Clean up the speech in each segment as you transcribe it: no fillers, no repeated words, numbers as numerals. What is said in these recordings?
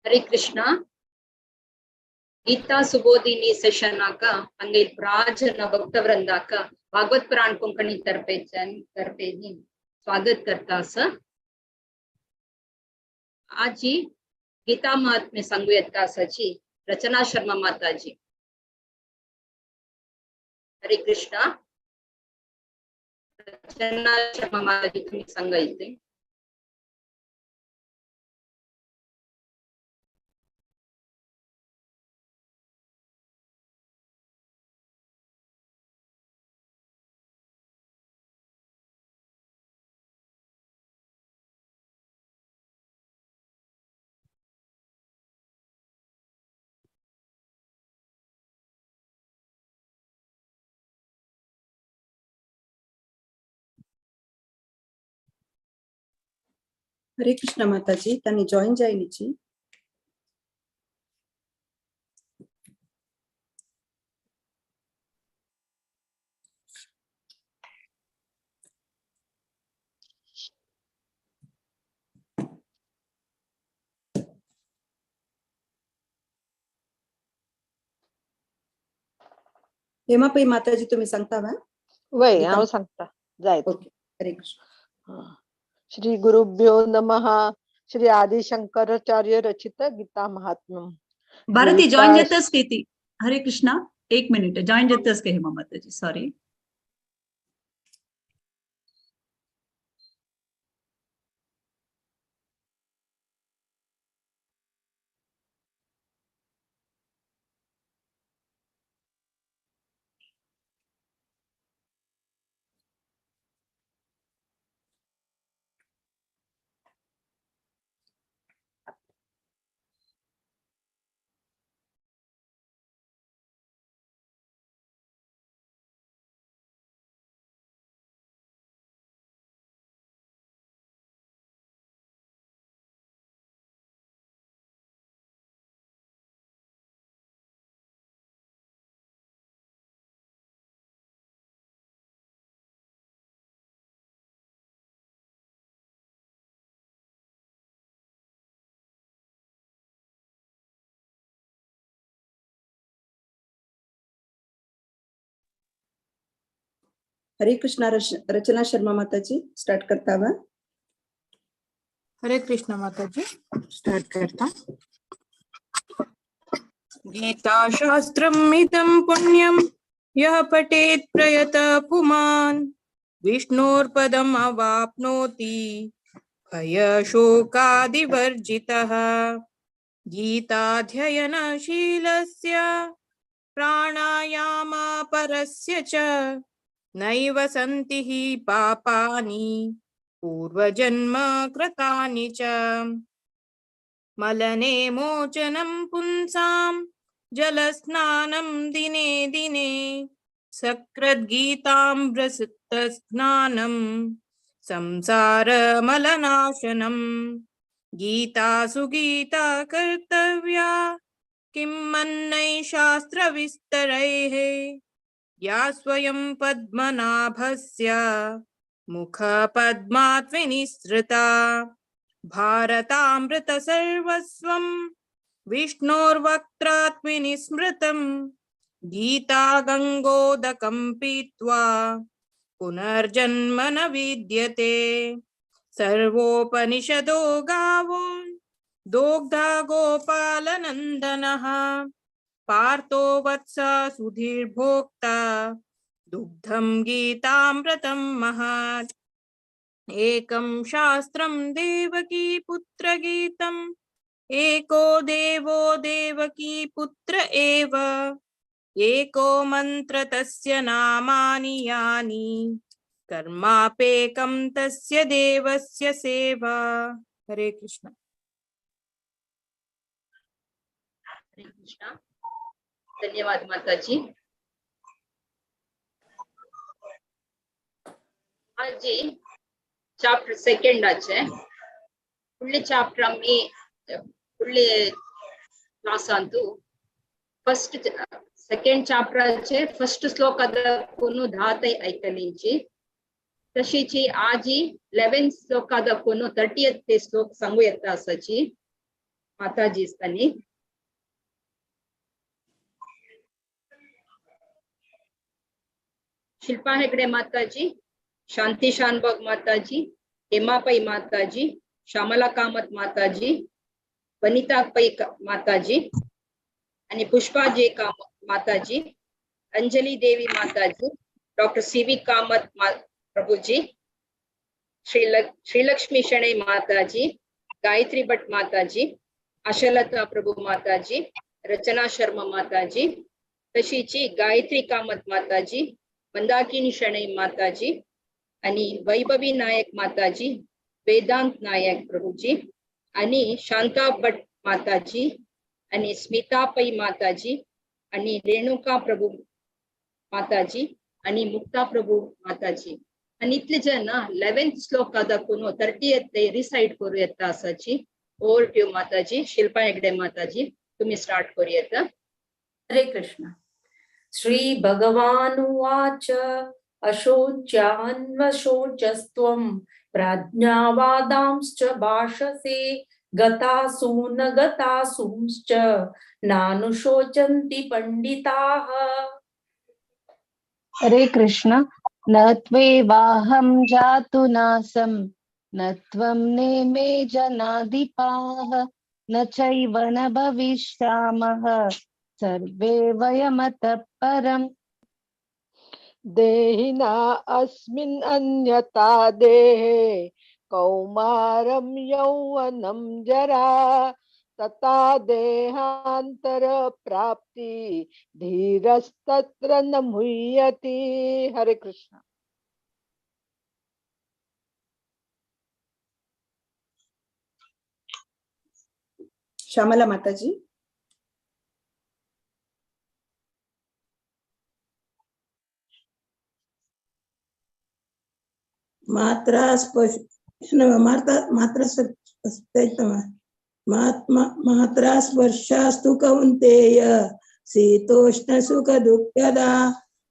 हरे कृष्णा गीता सुबोधिनी सेशन अंगे प्राचीन भक्तवृंद भागवत पुराण कोंकणी तरफे स्वागत करता सर। आज गीता महात्म्य संगीता सची रचना शर्मा माता जी। हरे कृष्णा रचना शर्मा माता जी तुम्हें संगीते। हरे कृष्ण माता जी तनी जॉइन जाए नीचे। हेमा पै माता जी तुम्ही सांगता वा? वय हांव सांगता जायत। ओके हरे कृष्ण। श्री गुरुभ्यो नमः। श्री आदि शंकराचार्य रचित गीता महात्म्यम। भारती जॉइन जेतस केती। हरे कृष्णा एक मिनिट जॉइन जेतस के हेमा माता जी सॉरी। हरे कृष्णा रचना शर्मा माता जी स्टार्ट करता वा? हरे कृष्ण माता जी स्टार्ट करता। गीता शास्त्रम् इदं पुण्यं यः पठेत् प्रयतः पुमान् विष्णोर्पदम् अवाप्नोति भयशोकादिवर्जितः। गीताध्ययनशीलस्य प्राणायामापरस्य च नैव सन्ति हि पापानि पूर्वजन्म कृतानि च। मलने मोचनं पुंसां जलस्नानं दिने दिने सकृद्गीतामृतस्नानं संसारमलनाशनं। गीता सुगीता कर्तव्या किं मन्यै शास्त्रविस्तरैः या स्वयं पद्मनाभस्य मुखपद्मात् विनिसृता। भारतामृत सर्वस्वं विष्णोर्वक्त्रात् विनिस्मृतं। गीता गंगोदकं पीत्वा पुनर्जन्म न विद्यते। सर्वोपनिषदो गावो दोग्धा गोपालनन्दनः पार्थो वत्सा सुधीर्भोक्ता दुग्धं गीतामृतं महत्। एकं शास्त्रं देवकी पुत्र गीतम् एको देवो देवकी पुत्र एव एको मंत्र तस्य नामानि यानि कर्मापेकं तस्य देवस्य सेवा। हरे कृष्ण। हरे कृष्णा धन्यवाद माता जी। आज चैप्टर सेकंड आचे फुल्ली चैप्टर मी फुल्ली क्लास अंतु फर्स्ट सेकंड चैप्टर आचे फर्स्ट श्लोक अदकुनु धातै ऐकलिंची तशीची आजी 11th श्लोक अदकुनु 30th श्लोक संगु येता आसाची Mataji is the name. Shilpa Hegde Mataji, Shanti Shanbag Mataji, Hema Pai Mataji, Shamala Kamat Mataji, Vanita Pai Mataji, and Pushpa J Mataji, Anjali Devi Mataji, Dr. C.V. Kamat Prabhuji, Sri Lakshmi Shanai Mataji, Gayatri Bhatt Mataji, Ashalata Prabhu Mataji, Rachana Sharma Mataji, Tashichi Gayatri Kamat Mataji, Mandakini Shanai Mataji, Ani Vaibhavi Nayak Mataji, Vedant Nayak Prabhuji, Ani Shanta Bhatt Mataji, Ani Smita Pai Mataji, Ani Renuka Prabhu Mataji, Ani Mukta Prabhu Mataji. And itle jana 11th slokada kuno 30th they recite koruyata asachi. Over to you Mataji. Shilpa Hegde Mataji. Tumi start koruyata. Hare Krishna. Shri Bhagavanuvacha Ashocyanvashocastvam Prajnavadamscha Bhashase Gatasuna Gatasumscha Nanushocanti Panditaha. हरे कृष्ण न त्वेवाहं जातु नासं न त्वं नेमे जनाधिपाः न चैव न भविष्यामः सर्वे वयमतः परम् देहिना अस्मिन् अन्यथा देहे कौमारं यौवनं जरा तथा देहांतर प्राप्ति धीरस्तत्र न मुह्यति। हरे कृष्ण। श्यामला माताजी। मात्रा स्पर्शास्तु कौन्तेय शीतोष्ण सुख दुःखदा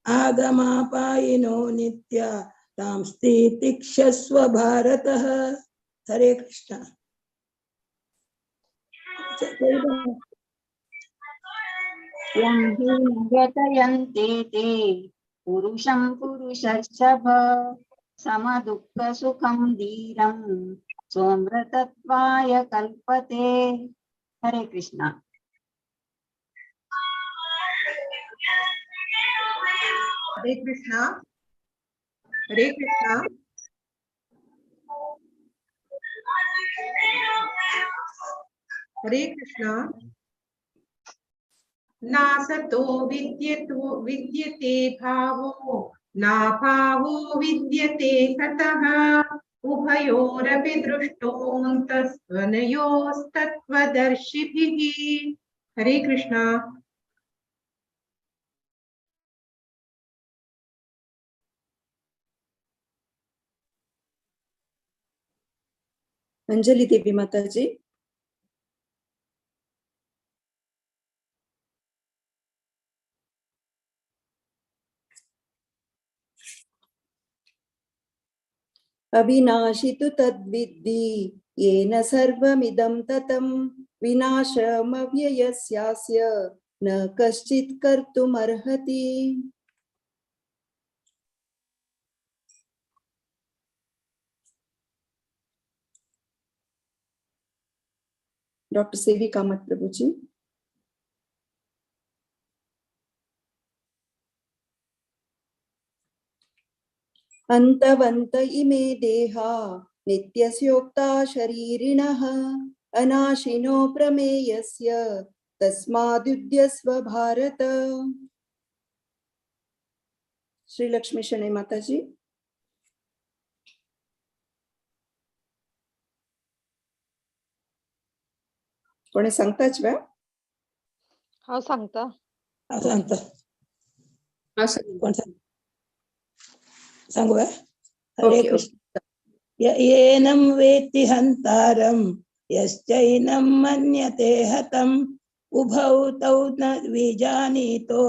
आगमापायिनो नित्या तां स्थितिक्षस्व भारतः। हरे कृष्ण। व्यतयन्ते ते पुरुषं पुरुषर्षभ समदुःख सुखं धीरं सोमृतत्वाय कल्पते। हरे कृष्ण। हरे कृष्णा। हरे कृष्णा। हरे कृष्णा। नासतो विद्यते भावो नाभावो विद्यते ततः उभयोरपि दृष्टोऽन्तस्त्वनयोस्तत्त्वदर्शिभिः। हरे कृष्णा। अंजलि देवी माताजी। अविनाशि तु तद्विद्धि येन सर्वमिदं ततं विनाशमव्ययस्यास्य न कश्चित् कर्तुमर्हति। डॉक्टर सीवी कामत प्रभु जी। अंतवंत इमे देहा नित्यस्योक्ता शरीरिणः अनाशिनो प्रमेयस्य तस्माद्युध्यस्व भारत। श्री लक्ष्मी शनै माताजी। कोणी सांगताच बा? हाँ सांगता। सांगता कोण सांगू बा? हरे कृष्ण। येनं वेत्ति हन्तारं यश्चैनं मन्यते हतम् उभौ तौ न विजानीतो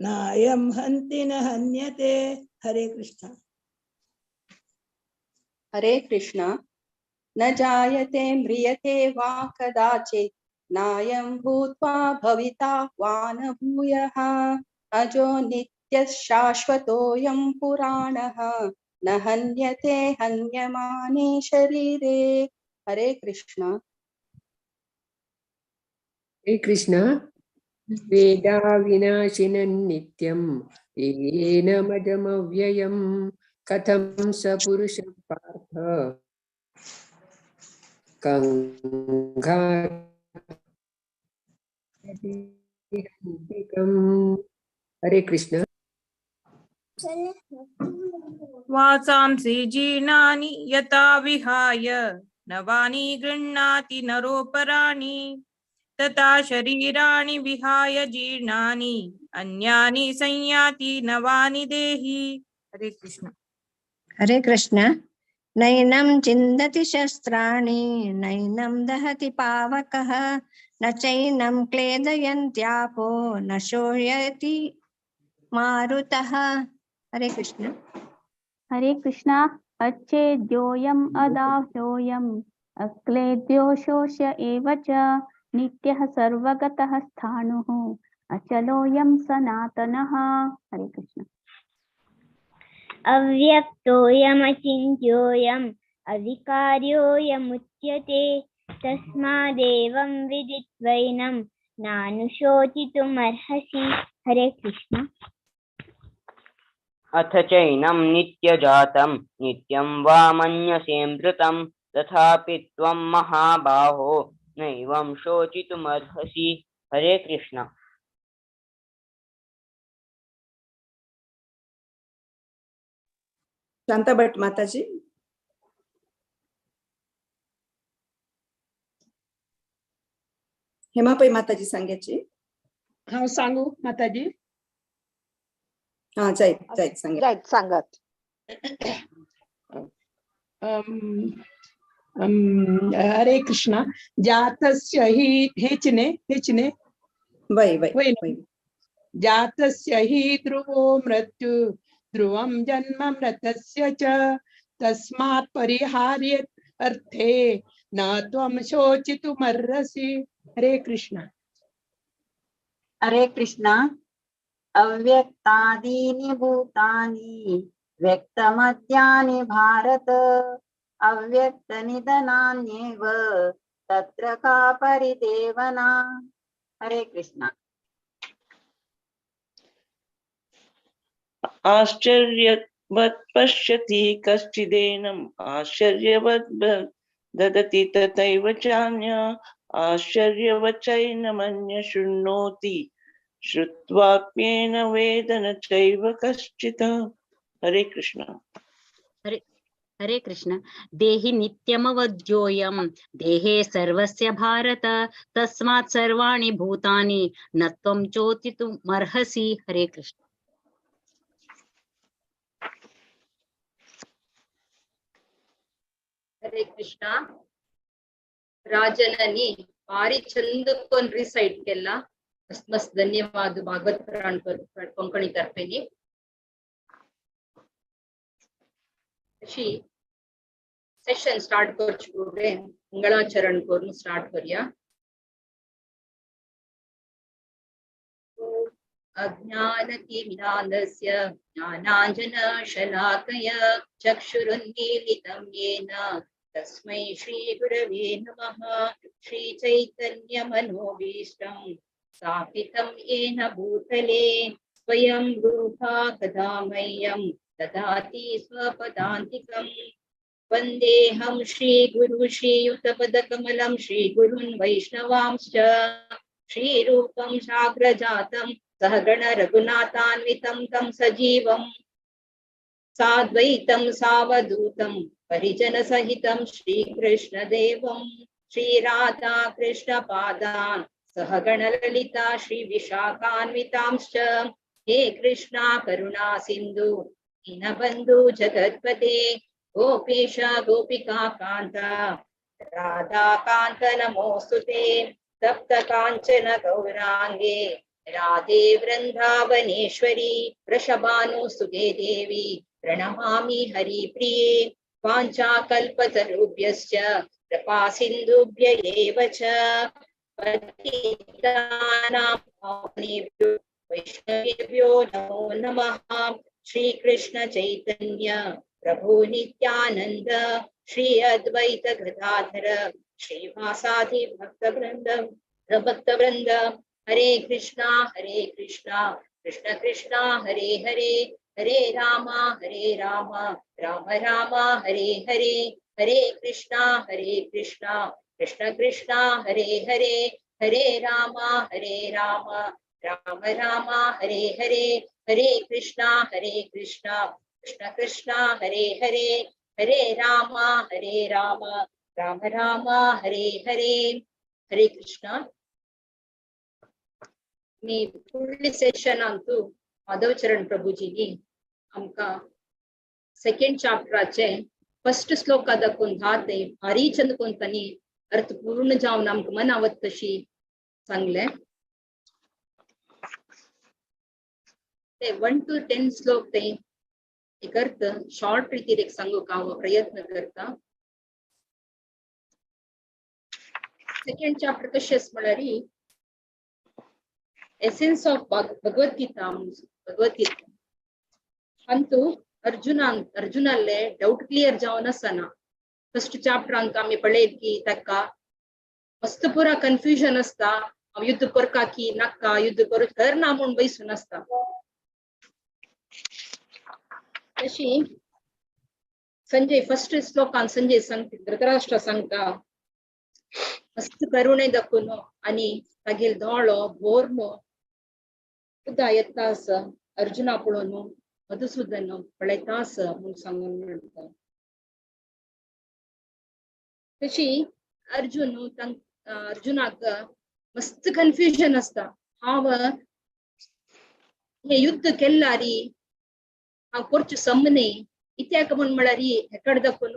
नायं हन्ति न हन्यते। हरे कृष्ण। हरे कृष्ण। न जायते म्रियते वा कदाचित् नायं भूत्वा भविता वा न भूयः अजो नित्यः शाश्वतोऽयं पुराणः न हन्यते हन्यमाने शरीरे। हरे कृष्ण। हरे कृष्ण। वेदा विनाशिनं नित्यं येनमजमव्ययं कथं स पुरुषः पार्थ कङ्घातिकम्। हरे कृष्ण। वासांसि जीर्णानि यथा विहाय नवानि गृह्णाति नरोपराणि तथा शरीराणि विहाय जीर्णानि अन्यानि संयाति नवानि देहि। हरे कृष्ण। हरे कृष्ण। नैनं चिन्दति शस्त्राणि नैनं दहति पावकः न चैनं क्लेदयन्त्यापो न शोषयति मारुतः। हरे कृष्ण। हरे कृष्णा। अच्छेद्योऽयम् अदाह्योऽयम् अक्लेद्यो शोष्य एव च नित्यः सर्वगतः स्थाणुः अचलोऽयं सनातनः। हरे कृष्ण। अव्यक्तोऽयमचिन्त्योऽयम् अविकार्योऽयमुच्यते तस्मादेवं विदित्वैनं नानुशोचितुमर्हसि। हरे कृष्ण। अथ चैनं नित्यजातं नित्यं वा मन्यसेऽमृतं तथापि त्वं महाबाहो नैवं शोचितुमर्हसि। हरे कृष्ण। शांता भट माताजी। हेमाबाई माताजी सांगायची। हाँ सांगू माताजी। हा जायत सांगा। जायत सांगत. हरे कृष्णा। जातस्य हि हेचने वै जातस्य हि ध्रुवो मृत्यु ध्रुवं जन्म मृतस्य च तस्मात् परिहार्य अर्थे न त्वं शोचितुमर्हसि। हरे कृष्ण। हरे कृष्णा। अव्यक्तादीनि भूतानि व्यक्तमद्यानि भारत अव्यक्तनिधनान्येव तत्र का परिदेवना। हरे कृष्णा। आश्चर्यवत् पश्यति कश्चिदेनम् आश्चर्यवत् ददति तथैव चान्य आश्चर्यवच्चैनमन्य शृणोति श्रुत्वाप्येन वेद न चैव कश्चित्। हरे कृष्ण। हरे कृष्ण। देहि नित्यमवध्योऽयं देहे सर्वस्य भारत तस्मात् सर्वाणि भूतानि न त्वं चोदितुमर्हसि। हरे कृष्ण। ಹರೇ ಕೃಷ್ಣ. ರಾಜನನಿ ಭಾರಿ ಚಂದಕ್ಕೊಂದ್ರಿ ಸೈಟ್ಗೆಲ್ಲ ಮಸ್ತ್ ಮಸ್ತ್ ಧನ್ಯವಾದ ಭಾಗವತ್ ಪ್ರಾಣ ಕೊಂಕणी ತರ್ಪೇನಿ. अशी सेशन स्टार्ट करचे पुढे मंगलाचरण करून स्टार्ट करूया. अज्ञानतिमिरान्धस्य ज्ञानाञ्जनशलाकया चक्षुरुन्मीलितं येन तस्मै श्रीगुरवे नमः. श्रीचैतन्यमनोभीष्टं स्थापितं येन भूतले स्वयं रूपा कदा मह्यं ददाति स्वपदान्तिकम्. वन्देऽहं श्रीगुरु श्रीयुतपदकमलं श्रीगुरुन् वैष्णवांश्च श्रीरूपं साग्रजातं सहगण रघुनाथान्वितं तं सजीवं साद्वैतं सावधूतं परिजनसहितं श्रीकृष्णदेवं श्रीराधा कृष्णपादान् सहगण ललिता श्रीविशाखान्वितांश्च. हे कृष्णा करुणा सिन्धु दीनबन्धु जगत्पते गोपेश गोपिका कान्त राधा कान्त नमोऽस्तुते. तप्त कांचन गौरांगे राधे वृंदावनेश्वरी वृषभानुसुते देवी प्रणमामि हरिप्रिये. वाञ्छाकल्पतरुभ्यश्च कृपा सिन्धुभ्य एव च पतितानां पावनेभ्यो वैष्णवेभ्यो नमो नमः। श्री कृष्ण चैतन्य प्रभु नित्यानंद श्री अद्वैत गदाधर श्रीवासादि भक्त वृंद हरे कृष्णा कृष्ण कृष्णा हरे हरे हरे राम राम राम हरे हरे हरे कृष्णा कृष्ण कृष्णा हरे हरे हरे राम राम राम हरे हरे हरे कृष्णा कृष्ण कृष्णा हरे हरे हरे राम राम राम हरे हरे हरे कृष्णा। मी फुडली सेशन अंतू माधवचरण प्रभुजीनी आमका सेकंड चॅप्टराचे फर्स्ट श्लोक दाखवून धाते भारी चंद कोण त्यांनी अर्थ पूर्ण जाऊन आमक मन आवत तशी सांगले। ते 1 to 10 श्लोक ते एक अर्थ शॉर्ट रीतीर एक सांगू का प्रयत्न करता। सेकंड चॅप्टर कशें म्हळ्यार एसेन्स ऑफ भगवद्गीता अंतू अर्जुनाले डाउट क्लियर जावन आसना। फर्स्ट चॅप्टर अंक आम्ही पळयत की ताका मस्त पुरा कन्फ्युजन असता, युद्ध करका की नाका, युद्ध करूच करना म्हणून बैसून असता। तशी संजय फर्स्ट श्लोकान संजय सांगता धृतराष्ट्र सांगता मस्त करुणे दाखवून आणि तागेल धोळो बोरनो सुद्धा येतास अर्जुना पळोवन मधुसूदन पळयतास म्हणून सांगून म्हणता। तशी अर्जुनाक मस्त कन्फ्युजन असता, हांव हे युद्ध केल्लारी हांव करचें समने इत्याक म्हण म्हळ्यार हेकड दाखोवन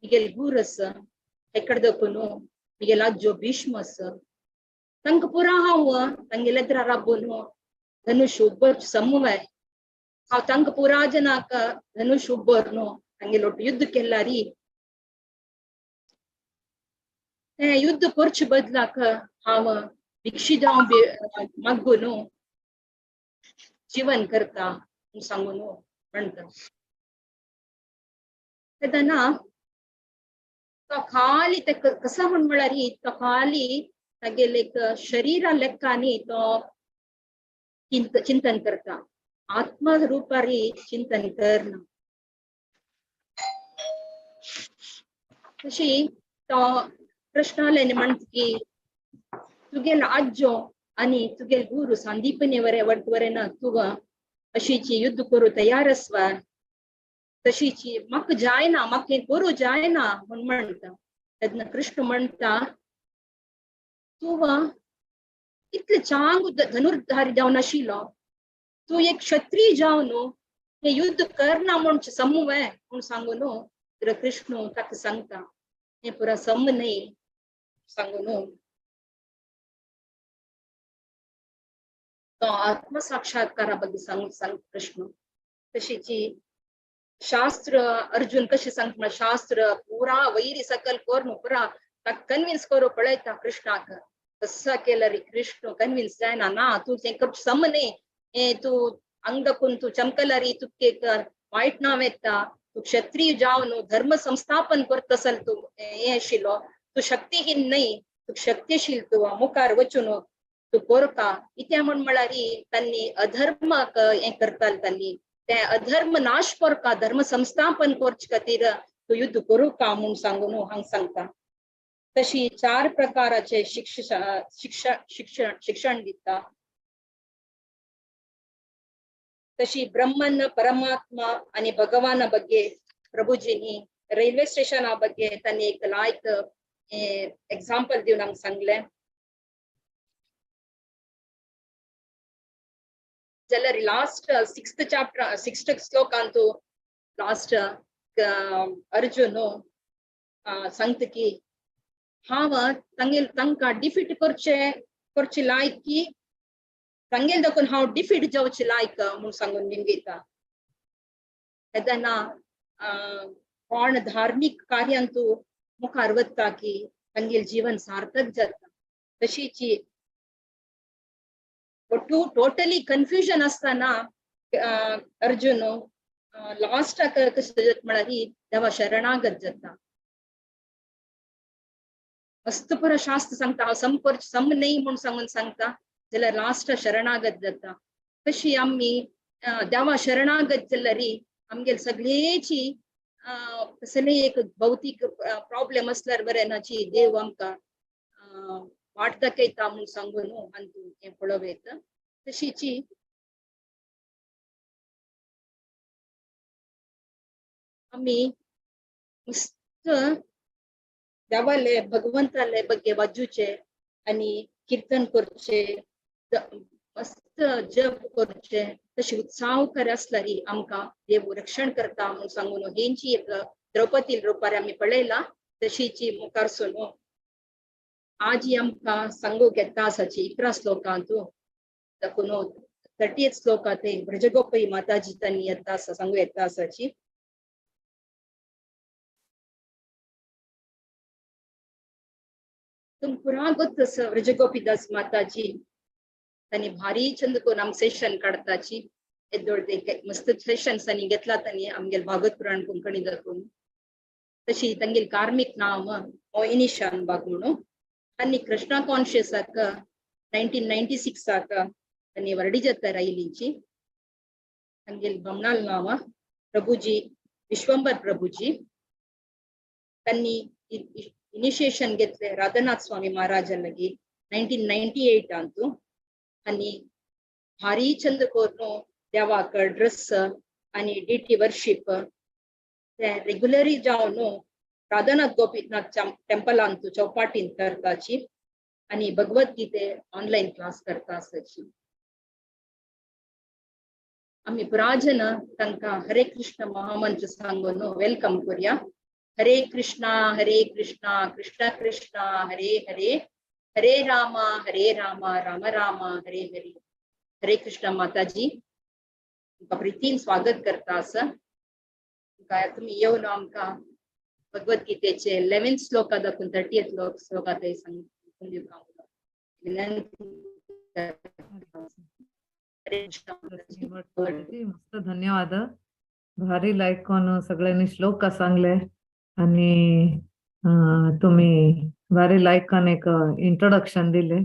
मिगेल गुरू आसा, हेकड दाखोवन मिगेल आजो भीष्म आसा, तांकां पुरा हांव तांगेले एद्रा राबून धनुष उबर समवाय हांव तांकां पुरा जनाक धनुष उबर तांगेले ಒಟ್ಟು युद्ध केल्लारी हे युद्ध करचे बदलाक हांव भिक्षी जावन मागून जीवन करता सांगून म्हणटा। तेदना तो खाली ते कसा म्हण म्हळ्यार तो खाली तागेले एक शरीरा लेखांनी तो चिंतन करता, आत्म रूपारी चिंतन करना। तशी तो कृष्णाले म्हणत की तुगेल आजो आणि तुगेल गुरु संदीपने वरेन तुवा अशीची युद्ध करू तयार असवा, तशीची म्हाका जायना, म्हाका हे करू जायना म्हण म्हणटा। तेन्ना कृष्ण म्हणटा तुवा इतले चांग धनुर्धारी जावन आशिल्लो, तू एक क्षत्रिय जावन हे युद्ध करना म्हण समूय म्हण सांगून कृष्ण ताका सांगता हे पुरा सम न्ही सांगून तो आत्मसाक्षात्कारा बद्दल सांग कृष्ण। तशीची शास्त्र अर्जुन कशें सांगता शास्त्र पुरा वैरी सकल कोरून पुरा ताका कन्विन्स करू पळयता कृष्णाक, तसा केल्यार कृष्ण कन्विन्स जायना, ना तू तें करचें सम न्ही, हे तू अंग दाखोवन तू चमकल्यारी तुका एक वायट नांव येता, तू क्षत्रिय जावन धर्म संस्थापन करता आसल तू हे आशिल्लो, तू शक्तिहीन न्ही, तू शक्तिशील तू मुखार वचून तू कोरता इत्या म्हण म्हळ्यार तांणी अधर्माक हे करताले, तांणी ते अधर्म नाश कोरका धर्म संस्थापन करचे खातीर तू युद्ध करू का म्हूण सांगून हांगा सांगता। तशी 4 प्रकाराचे शिक्षण दिता। तशी ब्रह्मन परमात्मा आणि भगवान ಬಗ್ಗೆ प्रभुजीनी रैल्वे स्टेशन ಬಗ್ಗೆ तांणी एक लायक एग्जांपल दिवन आमकां सांगले। जाल्यार लास्ट 6th चॅप्टर 6th श्लोकांत लास्ट अर्जुन सांगता की हांव तांकां डिफीट करचे लायक की तांगेल दाखोवन हांव डिफीट जावचे लायक म्हूण सांगून निमगयता। तेदना कोण धार्मीक कार्यांतू मुखार वता की तांगेल जीवन सार्थक जाता। तशीची टोटली कन्फ्युजन असताना अर्जुन लास्ट कशें जाता म्हळ्यार देवा शरणागत जाता. मस्त पुरो शास्त्र सांगता हांव सम न्ही म्हूण सांगता जाल्यार लास्ट शरणागत जाता. कशी आमी देवा शरणागत जाल्यार आमगेर सगळेची कसले एक भौतीक प्रॉब्लेम असल्यार बरें नाची देव आमकां वाट दाखयता म्हूण सांगून आनी हें पळोव येता. तशीची आमी मस्त देवाले भगवंताले ಬಗ್ಗೆ वाजूचे आनी कीर्तन करचे, मस्त जप करचे, तशी उत्साहकर असल्यार आमकां देव रक्षण करता म्हूण सांगून हेंची एक द्रौपदी रुपार आमी पळयला. तशीची मुखारसून आज आमकां सांगूक येता आसाची 11 श्लोकांत दाखून 30th श्लोकांत ब्रजगोपी माताजी तांणी येता आसा सांगू येता आसाची. तुमकां पुरा ಗೊತ್ತು ब्रजगोपीदास माताजी तांणी भारी चंद करून आमकां सेशन काडताची. मस्त सेशन्स तांणी घेतला तांणी आमगेर भागवत पुराण कोंकणी दाखोवन. तशी तांगेल कार्मीक नांव मोहिनी शानबाग म्हणून. तांणी कृष्णा कॉन्शियसाक 1996 तांणी वर्डी जाता आयलीची. तांगेल बमणाल नांव प्रभुजी विश्वंभर प्रभुजी. तांणी इनिशिएशन घेतले राधानाथ स्वामी महाराजान लागी 1998 अंतू. आनी भारी चंद करून देवाक ड्रेस आनी डीटी वर्शीप रेग्युलरी जावन राधानाथ गोपीनाथ टेम्पलांत चौपाटीन करताची आनी भगवद्गीते ऑनलायन क्लास करता आसाची. आमी पुराजन तांकां हरे कृष्ण महामंत्र सांगून वेलकम करूया. हरे कृष्णा कृष्ण कृष्ण हरे हरे, हरे राम राम राम हरे हरे. हरे कृष्ण माताजी तुमकां प्रितीन स्वागत करता आसा. तुमी येवन आमकां भगवद्गीतेचे 11th श्लोका दाखून 30th श्लोका थंय सांगून दिवपाक मस्त धन्यवाद. भारी लायक कोन सगळ्यांनी श्लोक सांगले आणि तुम्ही भारी लायक कोन एक इंट्रोडक्शन दिले.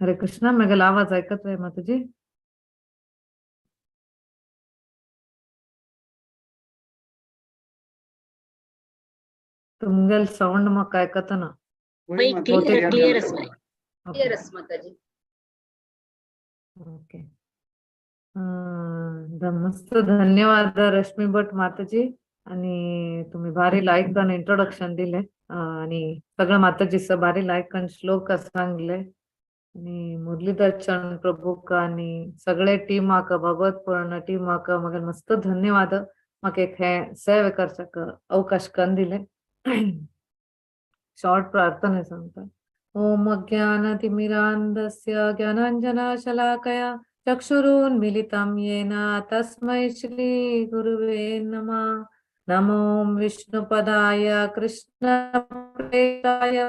हरे कृष्णा. मगेल आवाज ऐकत आहे माताजी? तुमगेल साऊंड म्हाका ऐकत ना. क्लियर माताजी. ओके. मस्त धन्यवाद रश्मी भट माताजी. आणि तुम्ही भारी लायक आणि इंट्रोडक्शन दिले आणि सगळं माताजीचं भारी लायक आणि श्लोक सांगले आणि मुरलीधर प्रभूक आणि सगळे टीमाक भगवत पुराण टीमाक मग मस्त धन्यवाद. म्हाका एक हे सेवे करच्याक अवकाश करून दिले. शॉर्ट प्रार्थना सांगता. ओम अज्ञानतिमिरान्धस्य ज्ञानाञ्जनशलाकया चक्षुरुन्मीलितं येन तस्मै श्री गुरुवे नमः. नमो विष्णुपदाय कृष्णप्रेष्ठाय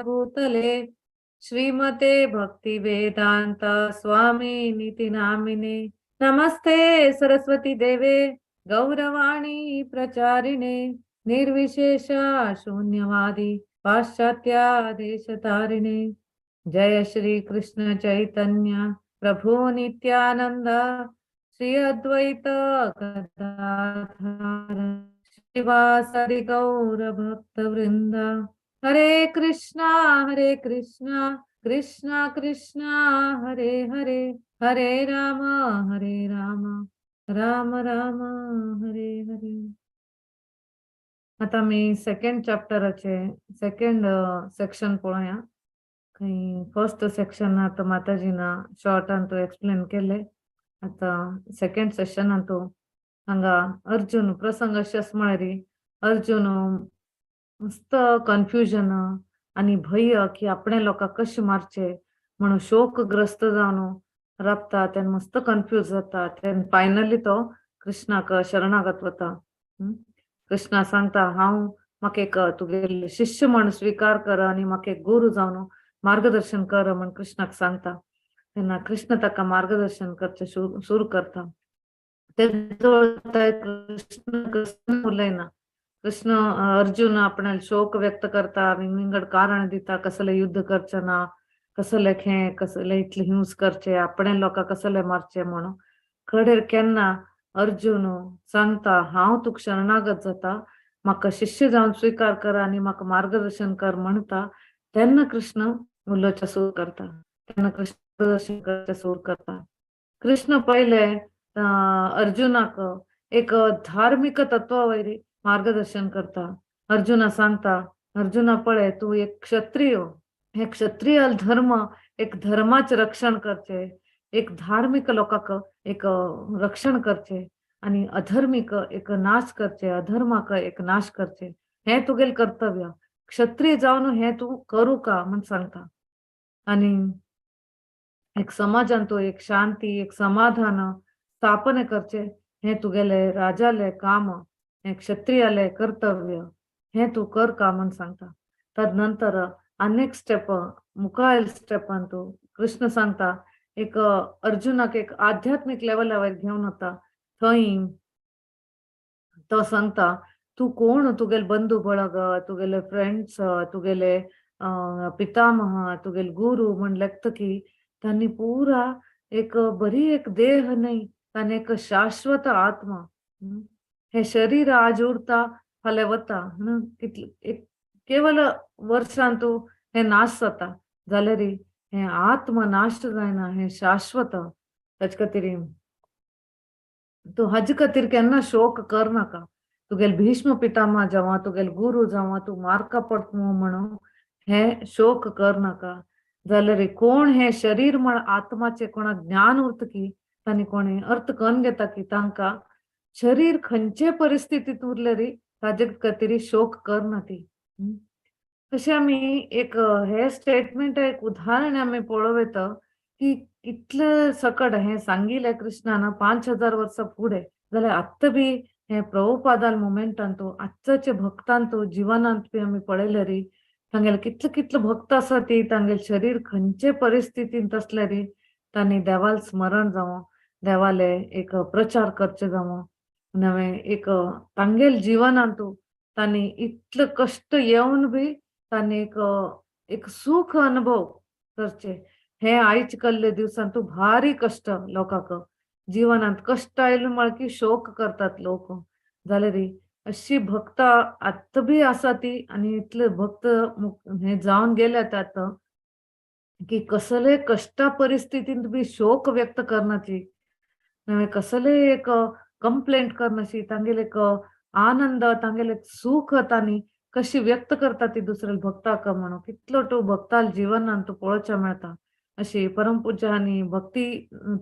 भूतले श्रीमते भक्ति वेदांत स्वामी निति नामिने. नमस्ते सरस्वती देवे गौरवाणी प्रचारिणे निर्विशेष शून्यवादी पाश्चात्य देशतारिणे. जय श्री कृष्ण चैतन्य प्रभु नित्यानंद श्री अद्वैत गदाधर श्रीवासदि गौर भक्त वृंद. हरे कृष्णा कृष्णा कृष्णा हरे हरे, हरे राम राम राम हरे हरे. आता मी सेकंड चॅप्टराचे सेकंड सेक्शन पळोवया. काही फर्स्ट सेक्शन आता माताजीना शॉर्ट अंतू एक्सप्लेन केले. आता सेकंड सेशन अंतू हांगा अर्जुन प्रसंग अशें आसा म्हळ्यार अर्जुन मस्त कन्फ्युजन आणि भय की आपणे लोकांक कशें मारचे म्हणून शोकग्रस्त जावन राबता. तेन्ना मस्त कन्फ्यूज जाता. तेन्ना फायनली तो कृष्णाक शरणागत वता. कृष्णा सांगता हांव म्हाका एक तुगेले शिष्य म्हण स्वीकार कर आणि म्हाका एक गुरू जावन मार्गदर्शन कर म्हण कृष्णाक सांगता तेन्ना कृष्ण ताका मार्गदर्शन करचे सुरू करता. कृष्ण उलयना. कृष्ण अर्जुन आपणाले शोक व्यक्त करता, विंगड कारण दिता कसले युद्ध करचे ना, कसले कसले इतले हिंस करचे, आपणे लोकांक कसले मारचे म्हणून खडेर केन्ना अर्जुन सांगता हांव तुका शरणागत जाता, म्हाका शिष्य जावन स्वीकार कर आनी म्हाका मार्गदर्शन कर म्हणटा तेन्ना कृष्ण उलोवचें सुरू करता. तेन्ना कृष्ण मार्गदर्शन करचें सुरू करता. कृष्ण पहिले अर्जुनाक एक धार्मिक तत्वावयरी मार्गदर्शन करता. अर्जुना सांगता अर्जुना पळय तू एक क्षत्रिय, हे क्षत्रिय धर्म एक धर्माचे रक्षण करचे, एक धार्मिक लोकांक एक रक्षण करचे आणि अधर्मिक एक नाश करचे, अधर्माक एक नाश करचे, हे तुगेल कर्तव्य. क्षत्रिय जावन हे तू करू का म्हण सांगता. आणि एक समाजान तू एक शांती एक समाधान स्थापने करचे, हे तुगेले राजाले काम, हे क्षत्रियाले कर्तव्य, हे तू कर का म्हण सांगता. तदनंतर अनेक स्टेप मुखायल स्टेपान तू कृष्ण सांगता एक अर्जुनाक एक आध्यात्मिक लेवलावर घेऊन वता. थंय तो सांगता तू कोण, तुगेले बंधू ಬಳಗ, तुगेले फ्रेंड्स, तुगेले पितामह, तुगेले गुरु म्हण लेखता की त्यांनी पुरा एक बरी एक देह नाही, ताने एक शाश्वत आत्मा. हे शरीर आज उरता फाल्यां वता, कितले एक केवल वर्षां तू हे नाश जाता जाल्यार हे आत्मा नाश जायना, हे शाश्वत. ताचे खातीर तू हाजे खातीर केन्ना शोक करनाका. तुगेल भीष्म पितामह जावं, तुगेल गुरु जावं, तू मारका पडटलो म्हणून हे शोक करनाका. जाल्यार कोण हे शरीर म्हण आत्माचे कोणाक ज्ञान उरता की तांणी कोणी अर्थ करून घेता की तांकां शरीर खंयचे परिस्थितीत उरले रे ताजे खातीर शोक करना ती. तशें आमी एक हे स्टेटमेंट एक उदाहरण आमी पळोवं की कितले सकट हे सांगिल्लें कृष्णान 5000 वर्सां फुडें, जाल्यार आत्तां बी हे प्रभुपादाल मोमेंटान तू आजचे भक्तान तू जिवनांत बी आमी पळयले री तांगेले कितले कितले भक्त आसा ती तांगेले शरीर खंयचे परिस्थितींत असले री तांणी देवाल स्मरण जावं, देवाले एक प्रचार करचे जावं, नवे एक तांगेल जिवनांत तू तांणी इतले कष्ट येवन बी तांणी एक सुख अनुभव करचे. हे आयज कल्ले दिवसांत तू भारी कष्ट लोकांक जीवनांत कष्ट आयले म्हळ्यार की शोक करतात लोक, जाल्यार अशी भक्त आत्ता बी आसा ती. आणि इतले भक्त हे जावन गेल्यात आता की कसले कष्टा परिस्थितींत बी शोक व्यक्त करनाची, कसले एक कंप्लेंट करनाची, तांगेले एक आनंद तांगेले सुख तांणी कशी व्यक्त करता ती दुसऱ्या भक्ताक म्हणून कितलो तू भक्ताल जिवनांत तू पळोवचें मेळटा. अशी परमपूज्य आनी भक्ती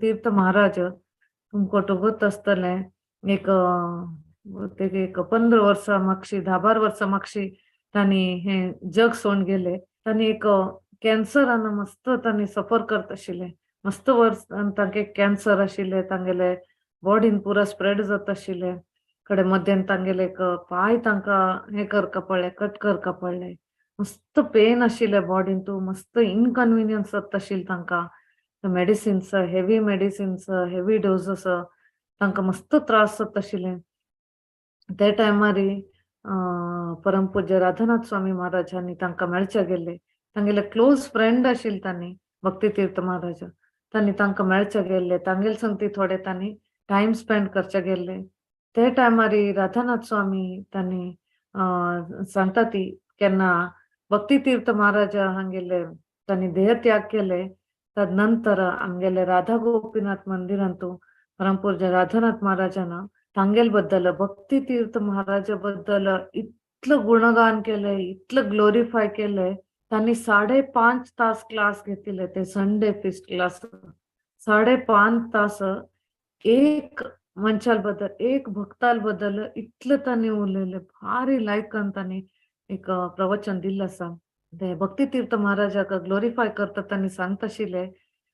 तीर्थ महाराज तुमकां टोगत आसतले एक 15 वर्सां मागशी 10-12 वर्सां मागशी तांणी हे जग सोडून गेले. तांणी एक कॅन्सरान मस्त तांणी सफर करत आशिल्ले, मस्त वर्स तांके कॅन्सर आशिल्ले, तांगेले बॉडीन पुरा स्प्रेड जात आशिल्ले. कडे मध्यान तांगेले एक पाय तांकां हे करका पडले, कट करका पडले, मस्त पेन आशिल्ले बॉडीन, तू मस्त इनकन्विनियन्स जाता आशिल्ले तांकां. Medicines heavy medicines heavy doses तांकां मस्त त्रास जाता आशिल्ले. ते टायमार परमपूज्य राधानाथ स्वामी महाराजांनी तांकां मेळचे गेले. तांगेले क्लोज फ्रेंड आशिल्ले तांणी भक्ती तीर्थ महाराज, तांणी तांकां मेळचे गेले, तांगेले संगती थोडे तांणी टाइम स्पेंड करचे गेले. ते टायमार राधानाथ स्वामी तांणी सांगता ती केन्ना भक्ती तीर्थ महाराज हांगेले तांणी देहत्याग केले. तदनंतर आमगेले राधा गोपीनाथ मंदिरांत परमपूज्य राधानाथ महाराजान तांगेल बद्दल भक्ती तीर्थ महाराजा बद्दल इतलं गुणगान केले, इतलं ग्लोरिफाय केले. तांणी 5.5 तास क्लास घेतले, ते संडे फिस्ट क्लास 5.5 तास एक मनशाल बद्दल एक भक्ताल बद्दल इतलं तांणी उलयले. भारी लायकन तांणी एक प्रवचन दिल्लें आसा. ते भक्ती तीर्थ महाराजाक ग्लोरिफाय करता तांणी सांगता आशिल्ले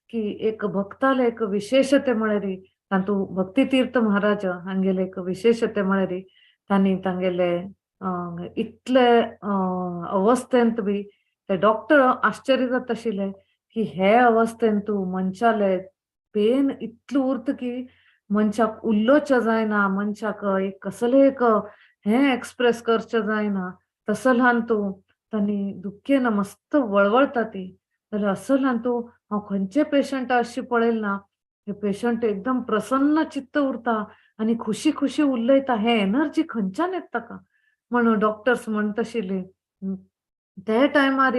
की एक भक्ताले एक विशेषते म्हळ्यार तातूं भक्ती तीर्थ महाराज हांगेले एक विशेषते म्हळ्यार तांणी तांगेले इतले अवस्थेंत बी ते डॉक्टर आश्चर्य जात आशिल्ले की हे अवस्थेन तू मनशाले पेन इतलं उरत की मनशाक उल्लोच जायना, मनशाक एक कसले एक हे एक्सप्रेस करचे जायना. तसं ल्हान तू तांणी दुख्खेन मस्त वळवळता ती. जाल्यार असं ल्हान तू हांव खंयचे पेशंट अशी पळयले ना, हे पेशंट एकदम प्रसन्न चित्त उरता आणि खुशी खुशी उलयता. हे एनर्जी खंयच्यान येता ताका म्हणून डॉक्टर्स म्हणत आशिल्ले. ते टायमार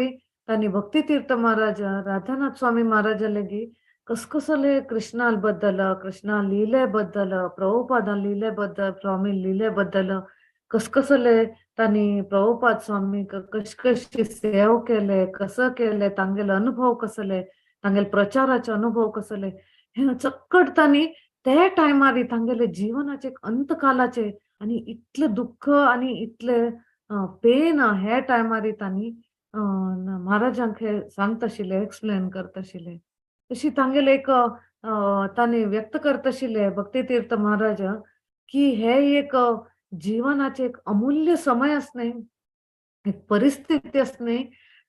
तांणी भक्ती तीर्थ महाराज, राधानाथ स्वामी महाराजा लेगीत कसले कृष्णा बद्दल, कृष्णा लीले बद्दल, प्रभुपादा लीले बद्दल, स्वामी लीले बद्दल कसले तांणी प्रभुपाद स्वामी कशी सेव केले, कसं केले, तांगेले अनुभव कसले, तांगेले प्रचाराचे अनुभव कसले, हे चक्कट तांणी ते टायमार तांगेले जिवनाचे अंतकालाचे आणि इतले दुःख आणि इतले पेन हे टायमार तांणी महाराजांक हे सांगता आशिल्ले, एक्सप्लेन करता आशिल्ले. तशी तांगेले एक तांणी व्यक्त करता आशिल्ले भक्ती तीर्थ महाराज की हे एक जीवनाचे एक अमूल्य समय असणे, एक परिस्थिती असणे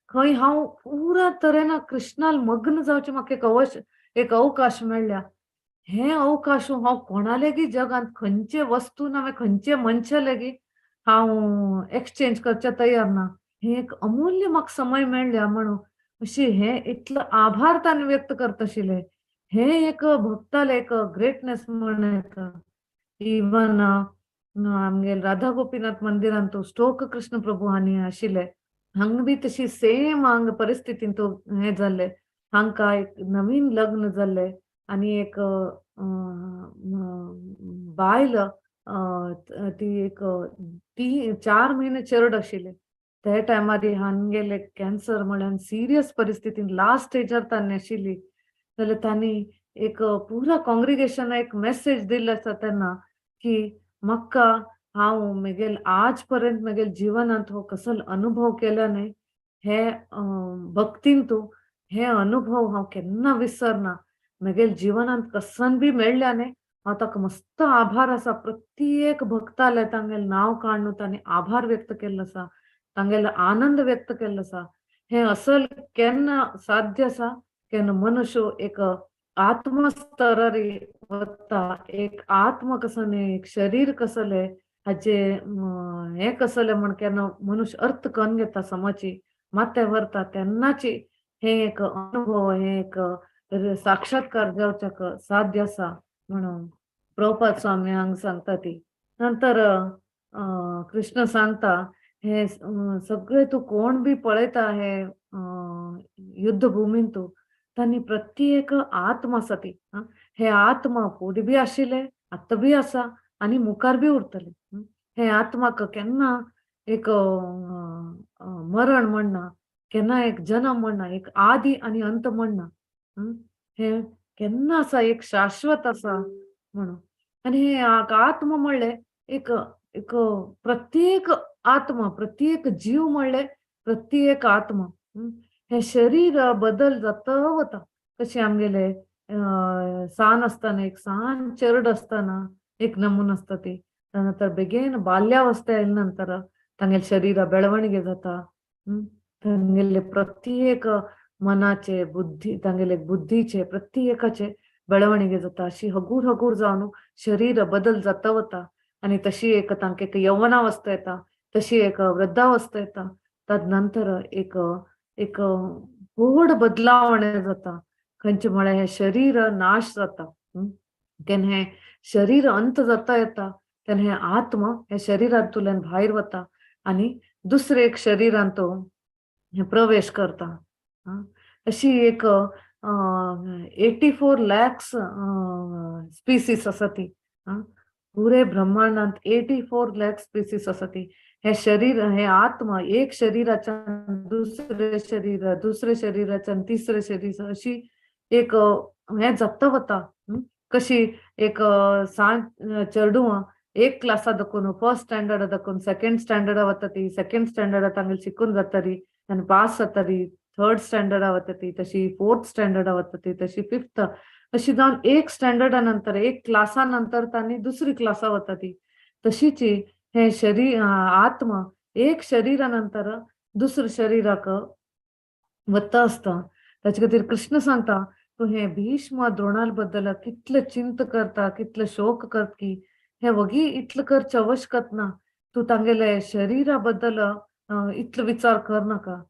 खंय हांव पुरा तरेन कृष्णाल मग्न जावचे म्हाका एक अवकाश मेळ्ळ्या. हे अवकाश हांव कोणा लेगीत जगांत खंयचे वस्तू ना खंयचे मनशा लेगीत हांव एक्सचेंज करचे तयार ना. हे एक अमूल्य म्हाका समय मेळ्ळ्या म्हणून अशी हे इतलं आभार तांणी व्यक्त करता आशिल्ले. हे एक भक्ताले एक ग्रेटनेस म्हणून येता. इवन आमगे राधा गोपीनाथ मंदिरान तो स्टोक कृष्ण प्रभू हांणी आशिल्ले, हांगा बी तशी सेम हांगा परिस्थितीन तो हे जाल्ले. हांकां एक नवीन लग्न जाल्ले आणि एक बायल ती एक 4 महिने चेडूं आशिल्ले. ते टायमार हांगेले कॅन्सर म्हळ्यार सिरियस परिस्थितीन लास्ट स्टेजार तांणी आशिल्ली. जाल्यार तांणी एक पुरा कॉंग्रिगेशनाक एक मेसेज दिल्लो आसा तेन्ना की म्हाका हांव म्हगेल आज पर्यंत म्हगेल जिवनांत हो कसलो अनुभव केला न्हय, हे भक्तीन तूं हे अनुभव हांव केन्ना विसरना. म्हगेल जिवनांत कसन बी मेळ्ळ्या न्हय, हांव ताका मस्त आभार आसा. प्रत्येक भक्ताले तांगेलें नांव काडून तांणी आभार व्यक्त केल्लो आसा, तांगेलो आनंद व्यक्त केल्लो आसा. हे असल केन्ना साध्य आसा केन्ना मनुष्य एक आत्मस्तरार वता, एक आत्म कसो न्ही, एक शरीर कसले हाचे हे कसले म्हण केन्ना मनुष्य अर्थ करून घेता समाची माते व्हरता तेन्नाची हे एक अनुभव, हे एक साक्षात्कार जावच्याक साध्य आसा म्हणून प्रभुपाद स्वामी हांगा सांगता ती. नंतर कृष्ण सांगता हे सगळे तू कोण बी पळयता हे युद्ध भूमीन तू तांणी प्रत्येक आत्मा आसा ती. हे आत्मा फुडें बी आशिल्ले, आत्ता बी आसा आणि मुखार बी उरतले. हे आत्माक केन्ना एक मरण म्हणना, केन्ना एक जन्म म्हणना, एक आदि आणि अंत म्हणना. हे केन्ना आसा, एक शाश्वत आसा म्हणून. आणि हे आत्मा म्हणले एक एक प्रत्येक आत्मा, प्रत्येक जीव म्हणले प्रत्येक आत्मा. हे शरीर बदल जाता वता. कशें आमगेले सान आसतना एक सान चेडूं आसतना एक नमून आसता ती. नंतर बेगीन बाल्यावस्था येयले नंतर तांगेले शरीर बेळवणगे जाता. तांगेले प्रत्येक मनाचे बुद्धी, तांगेले बुद्धीचे प्रत्येकाचे बेळवणगे जाता. अशी हगूर हगूर जावन शरीर बदल जाता वता. आणि तशी एक तांकां एक यौवनावस्था येता, तशी एक वृद्धावस्था येता. ताद नंतर एक एक व्हड बदलावणे जाता. खंयचे म्हळ्यार हे शरीर नाश जाता. केन्ना हे शरीर अंत जाता येता तेन्ना हे आत्मा हे शरीरांतल्यान भायर वता आणि दुसरे एक शरीरांत तो हे प्रवेश करता. अशी एक 84 lakhs स्पीसीस आसा ती. पुरे ब्रह्मांडांत 84 lakh स्पीसीस आसा ती. हे शरीर, हे आत्मा एक शरीराच्या दुसरे शरीर, दुसरे शरीराच्या तिसरे शरीर अशी एक हे जाता वता. कशी एक चेडूं एक क्लासा दाखोवन फर्स्ट स्टँडर्ड दाखोवन सेकंड स्टँडर्ड वता ती. सेकंड स्टँडर्ड तांगेली शिकून जाताली आनी पास जाताली. थर्ड स्टँडर्ड वता ती, तशी फोर्थ स्टँडर्ड वता ती, तशी फिफ्थ अशी जावन एक स्टँडर्डा नंतर एक क्लासा नंतर तांणी दुसरी क्लासा वता ती. तशीची हे शरीर आत्मा एक शरीरा नंतर दुसऱ्या शरीराक वता असता ताचे खातीर कृष्ण सांगता तू हे भीष्म द्रोणाल बद्दल कितले चिंत करता कितले शोक करता की हे वगी इतलं करचे आवश्यकत ना तू तांगेले शरीरा बद्दल इतलो विचार कर नाका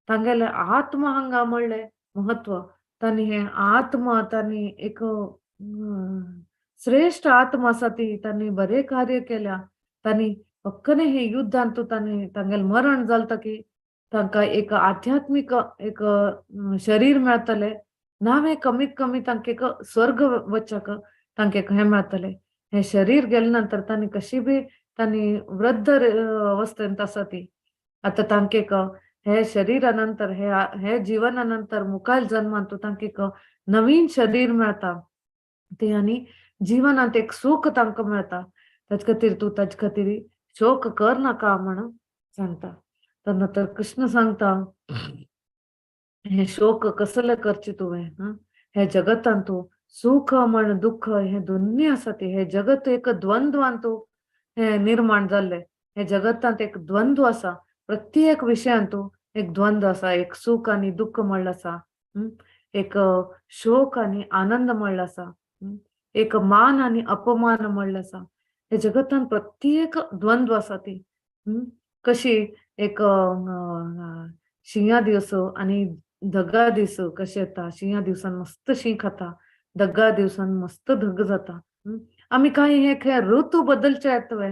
तांगेले आत्मा हांगा म्हणले महत्व तांणी हे आत्मा तांणी एक श्रेष्ठ आत्मा आसा ती तांणी बरे कार्य केल्या तांणी फक्कने हे युद्धांतू तांणी तांगेले मरण जालता की तांकां एक आध्यात्मिक एक शरीर मेळतले नावे कमीत कमी तांकां एक स्वर्ग वचक तांकां एक हे मेळतले हे शरीर गेले नंतर तांणी कशी बी तांणी वृद्ध अवस्थेंत आसा ती आता तांकां एक हे शरीरानंतर हे जीवनानंतर मुखाल जन्मांत तांकां एक नवीन शरीर मेळता ते आनी जीवनांत एक सुख तांकां मेळता ताचे खातीर तूं ताचे खातीर शोक कर नाका म्हणून सांगता तर कृष्ण सांगता हे शोक कसले करचे तुवें हे जगतान तू सुख म्हण दुःख हे दोन्ही आसा ते हे जगत एक द्वंद्वान तू हे निर्माण जाल्ले हे जगतांत एक द्वंद्व आसा प्रत्येक विशयान तू एक द्वंद्व आसा एक सुख आनी दुःख म्हणलं आसा एक शोक आनी आनंद म्हणलं आसा एक मान आनी अपमान म्हणलं आसा हे जगतान प्रत्येक द्वंद्व आसा ती कशी एक शिंया दिवस आनी धगा दिवस कशे येता शिंया दिवसान मस्त शीं खाता धगा दिवसान मस्त धग जाता आमी काही हे खे ऋतू बदलचे येतवे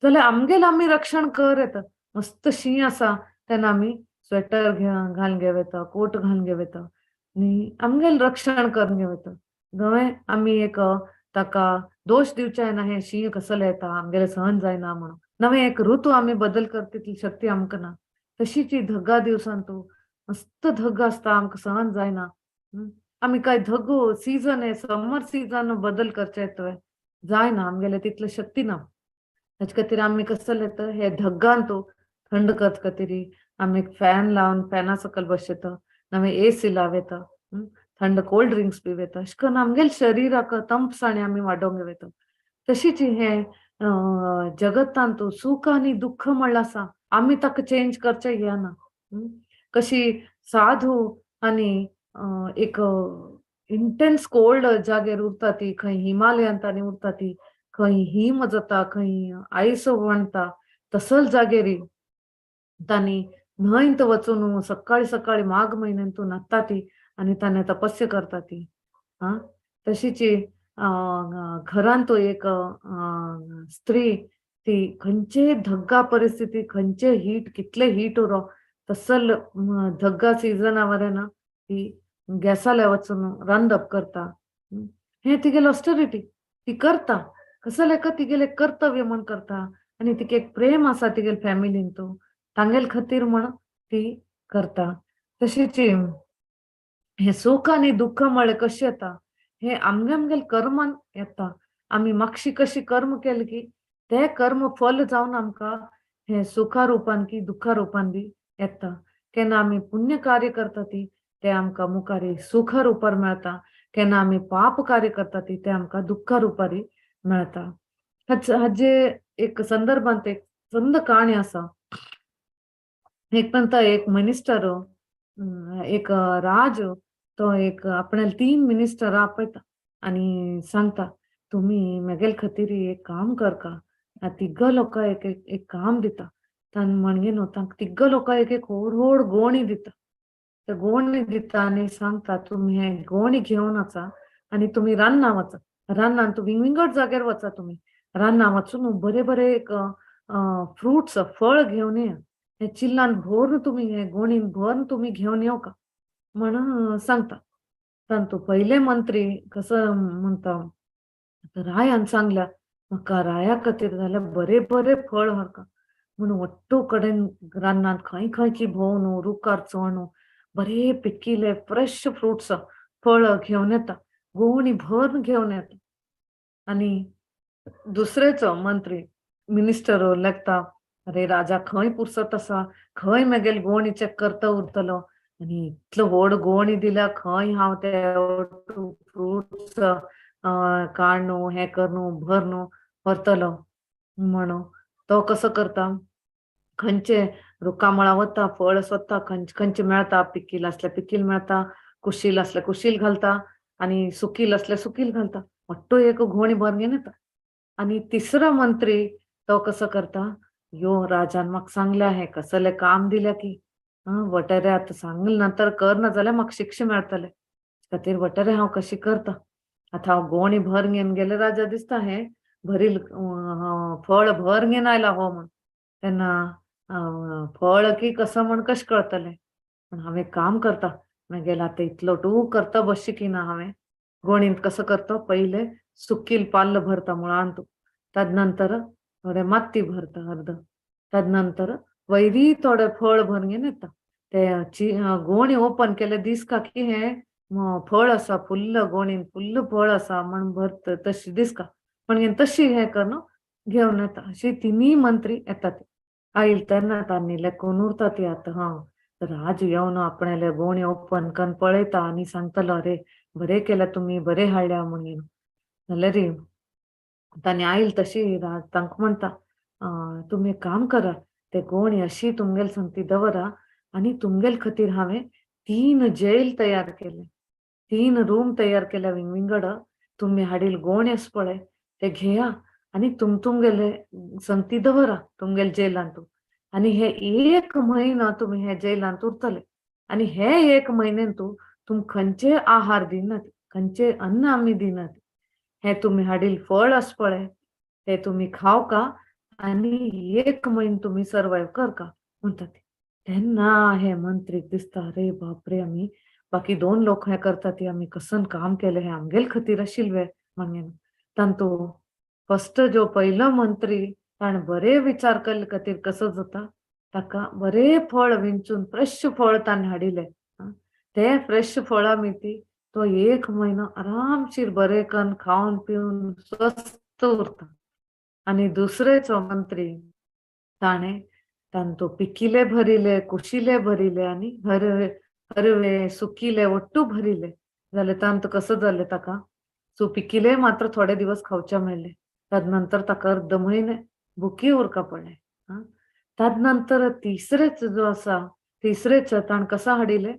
जाल्यार आमगेल आमी रक्षण कर येता मस्त शीं आसा तेन्ना आमी स्वेटर घालून घेवं येता कोट घालून घेवं येता आनी आमगेल रक्षण करून घेवं येता गवे आमी एक ताका दोष दिवचे ना हे शीं कसले येता आमगेले सहन जायना म्हणून नवे एक ऋतू आमी बदल करता तितली शक्ती आमकां ना तशीच ही धगा दिवसान तू मस्त धग आसता आमकां सहन जायना आमी काय धगो सीजन हे समर सीजन बदल करचे येतोय जायना आमगेले तितली शक्ती ना ताचे खातीर आमी कसले येता हे धगान तू थंड करचे खातीर आमी फॅन लावन फॅना सकयल बसयता नवे एसी लावयता थंड कोल्ड ड्रिंक्स पिवयता अशें करून आमगेल शरिराक तंपसाणी आमी वाडोवंक घेवयता तशीच हे जगतान तू सुख आनी दुःख म्हणलं आसा आमी ताका चेंज करचे घेयना कशी साधू आनी एक इंटेन्स कोल्ड जागेर उरता ती खंय हिमालयान तांणी उरता ती खंय हिम जाता खंय आयस वणता तसल जागेर तांणी न्हंयत वचून सकाळी सकाळी माघ म्हयन्यांतून न्हाता ती आनी ताणें तपस्या करता ती तशीच घरान तो एक स्त्री ती खंयचे धग्गा परिस्थिती खंयचे हीट कितले हीट उरो तसल धग्गा सिजना वरेना ती गॅसाले वचून रांदप करता हे तिगेले ऑस्टरिटी ती करता कसले का तिगेले कर्तव्य म्हण करता आनी तिका एक प्रेम आसा तिगेले फॅमिलीन तो तांगेल खातीर म्हण ती करता तशीच हे सुख आनी दुःख म्हळे कशें येता हे आमगेल कर्मान येता आमी मागशी कशी कर्म केले की ते कर्म फल जावन आमकां हे सुखा रुपान की दुःखा रुपान बी येता केन्ना आमी पुण्य कार्य करता ती ते आमकां मुखारी सुखा रुपार मेळटा केन्ना आमी पाप कार्य करता ती ते आमकां दुःखा रुपारी मेळटा हाजे एक संदर्भांत एक सुंदर काणी आसा एक पंत एक मिनिस्टर एक राज तो एक आपणाले 3 मिनिस्टर आपयता आनी सांगता तुम्ही मगेल खातीर एक काम करका तिग्ग लोक एक काम दिता तान म्हणगे न्हू तांकां तिग्ग लोक एक व्हड गोणी दिता ते गोणी दिता आनी सांगता तुम्ही हे गोणी घेवन वचा आनी तुम्ही रान्ना वचा रान्नान तुम्ही विंगड जाग्यार वचा तुम्ही रान्ना वचून बरे बरे एक फ्रुट्स फळ घेवन येया हे चिल्लान भरून तुम्ही हे गोणीन भरून तुम्ही घेवन येवका म्हणून सांगता तांतू पहिले मंत्री कसं म्हणता रायान सांगल्या म्हाका राया खातीर जाल्यार बरे बरे फळ व्हरका म्हणून वट्टू कडेन रान्नांत खंय खंयची भोंवून रुखार चोण बरे पिकिले फ्रेश फ्रुट्स फळ घेवन येता गोवणी भरून घेवन येता आनी दुसरेचो मंत्री मिनिस्टर लेखता अरे राजा खंय पुरसत आसा खंय मगेल गोवणी चेक करता उरतलो आनी इतलो व्हड गोवणी दिल्या खंय हांव ते फ्रुट्स काडनू हे करनू भरनू व्हरतलो म्हणून तो कसो करता खंयचे रुखामळा वता फळ स्वता खंयचे मेळता पिकील असल्या पिकील मेळता कुशील असल्या कुशील घालता आणि सुकील असल्या सुकील घालता मोठो एक घोणी भरून घेऊन येता आणि तिसरा मंत्री तो कसं करता यो राजान म्हाका सांगले आहे कसले काम दिल्या की वटरे आता सांगल नंतर कर ना जाल्यार म्हाका शिक्षा मेळटले खातीर वटरे हांव कशी करता आता हांव गोणी भर घेवन गेले राजा दिसता हे भरील फळ भर घेवन आयला हो म्हण तेन्ना फळ की कसं म्हण कशें कळतले पण हांव एक काम करता मागीर आता इतलो टू करता बशी की ना हांवें गोणींत कसं करता पहिले सुकील पाल्ल भरता मुळान तू तदनंतर थोडे माती भरता अर्ध तदनंतर वैरी थोडे फळ भरून घेवन येता ते गोणी ओपन केले दिसका की हे फळ असा फुल्ल गोणीन फुल्ल फळ असा म्हण भरत तशी दिसका पण तशी हे करून घेऊन येता अशी तिन्ही मंत्री येतात आईल तेन्ना तांनी लेखून उरता ती आता राज येवन आपणाले गोणी ओपन करून पळयता आणि सांगतलो अरे बरे केल्या तुम्ही बरे हाडल्या म्हणून जाल्यार तांणी आईल तशी तांकां म्हणता तुम्ही काम करा ते गोणी अशी तुमगेल संगती दवरा आणि तुमगेल खातीर हांवें 3 जेल तयार केले 3 रूम तयार केल्या विंगड तुम्ही हाडील गोणी आस पळय ते घेया आणि तुमगेले संगती दवरा तुमगेल जेलांत आणि हे 1 महिनो तुम्ही हे जेलांत उरतले आणि हे 1 महिन्यान तुम खंयचे आहार दिनात खंयचे अन्न आमी दिनात हे तुम्ही हाडील फळ आस पळय ते तुम्ही खाव का आणि 1 महिनो तुम्ही सर्वाइव कर का म्हणतात तेन्ना हे मंत्रीक दिसता अरे बापरे आम्ही बाकी 2 लोक हे करतात आम्ही कसन काम केले हे आमगेल खातीर आशिल्ले म्हणून तांतू फर्स्ट जो पहिलो मंत्री ताण बरे विचार केले खातीर कसो जाता ताका बरे फळ विंचून फ्रेश फळ ताणें हाडिले ते फ्रेश फळां मिती तो 1 महिनो आरामशीर बरे करून खावन पिवन स्वस्थ उरता आणि दुसरेचो मंत्री ताणे तांतो पिकिले भरिले कुशिले भरिले आणि हरवे सुकिले ओट्टू भरिले जाल्यार तांत कसं जालें ताका सो पिकिले मात्र थोडे दिवस खावचे मेळ्ळे तदनंतर ताका अर्ध म्हयने भुकी उरका पडले तदनंतर तिसरेच जो आसा तिसरेच ताण कसा हाडिले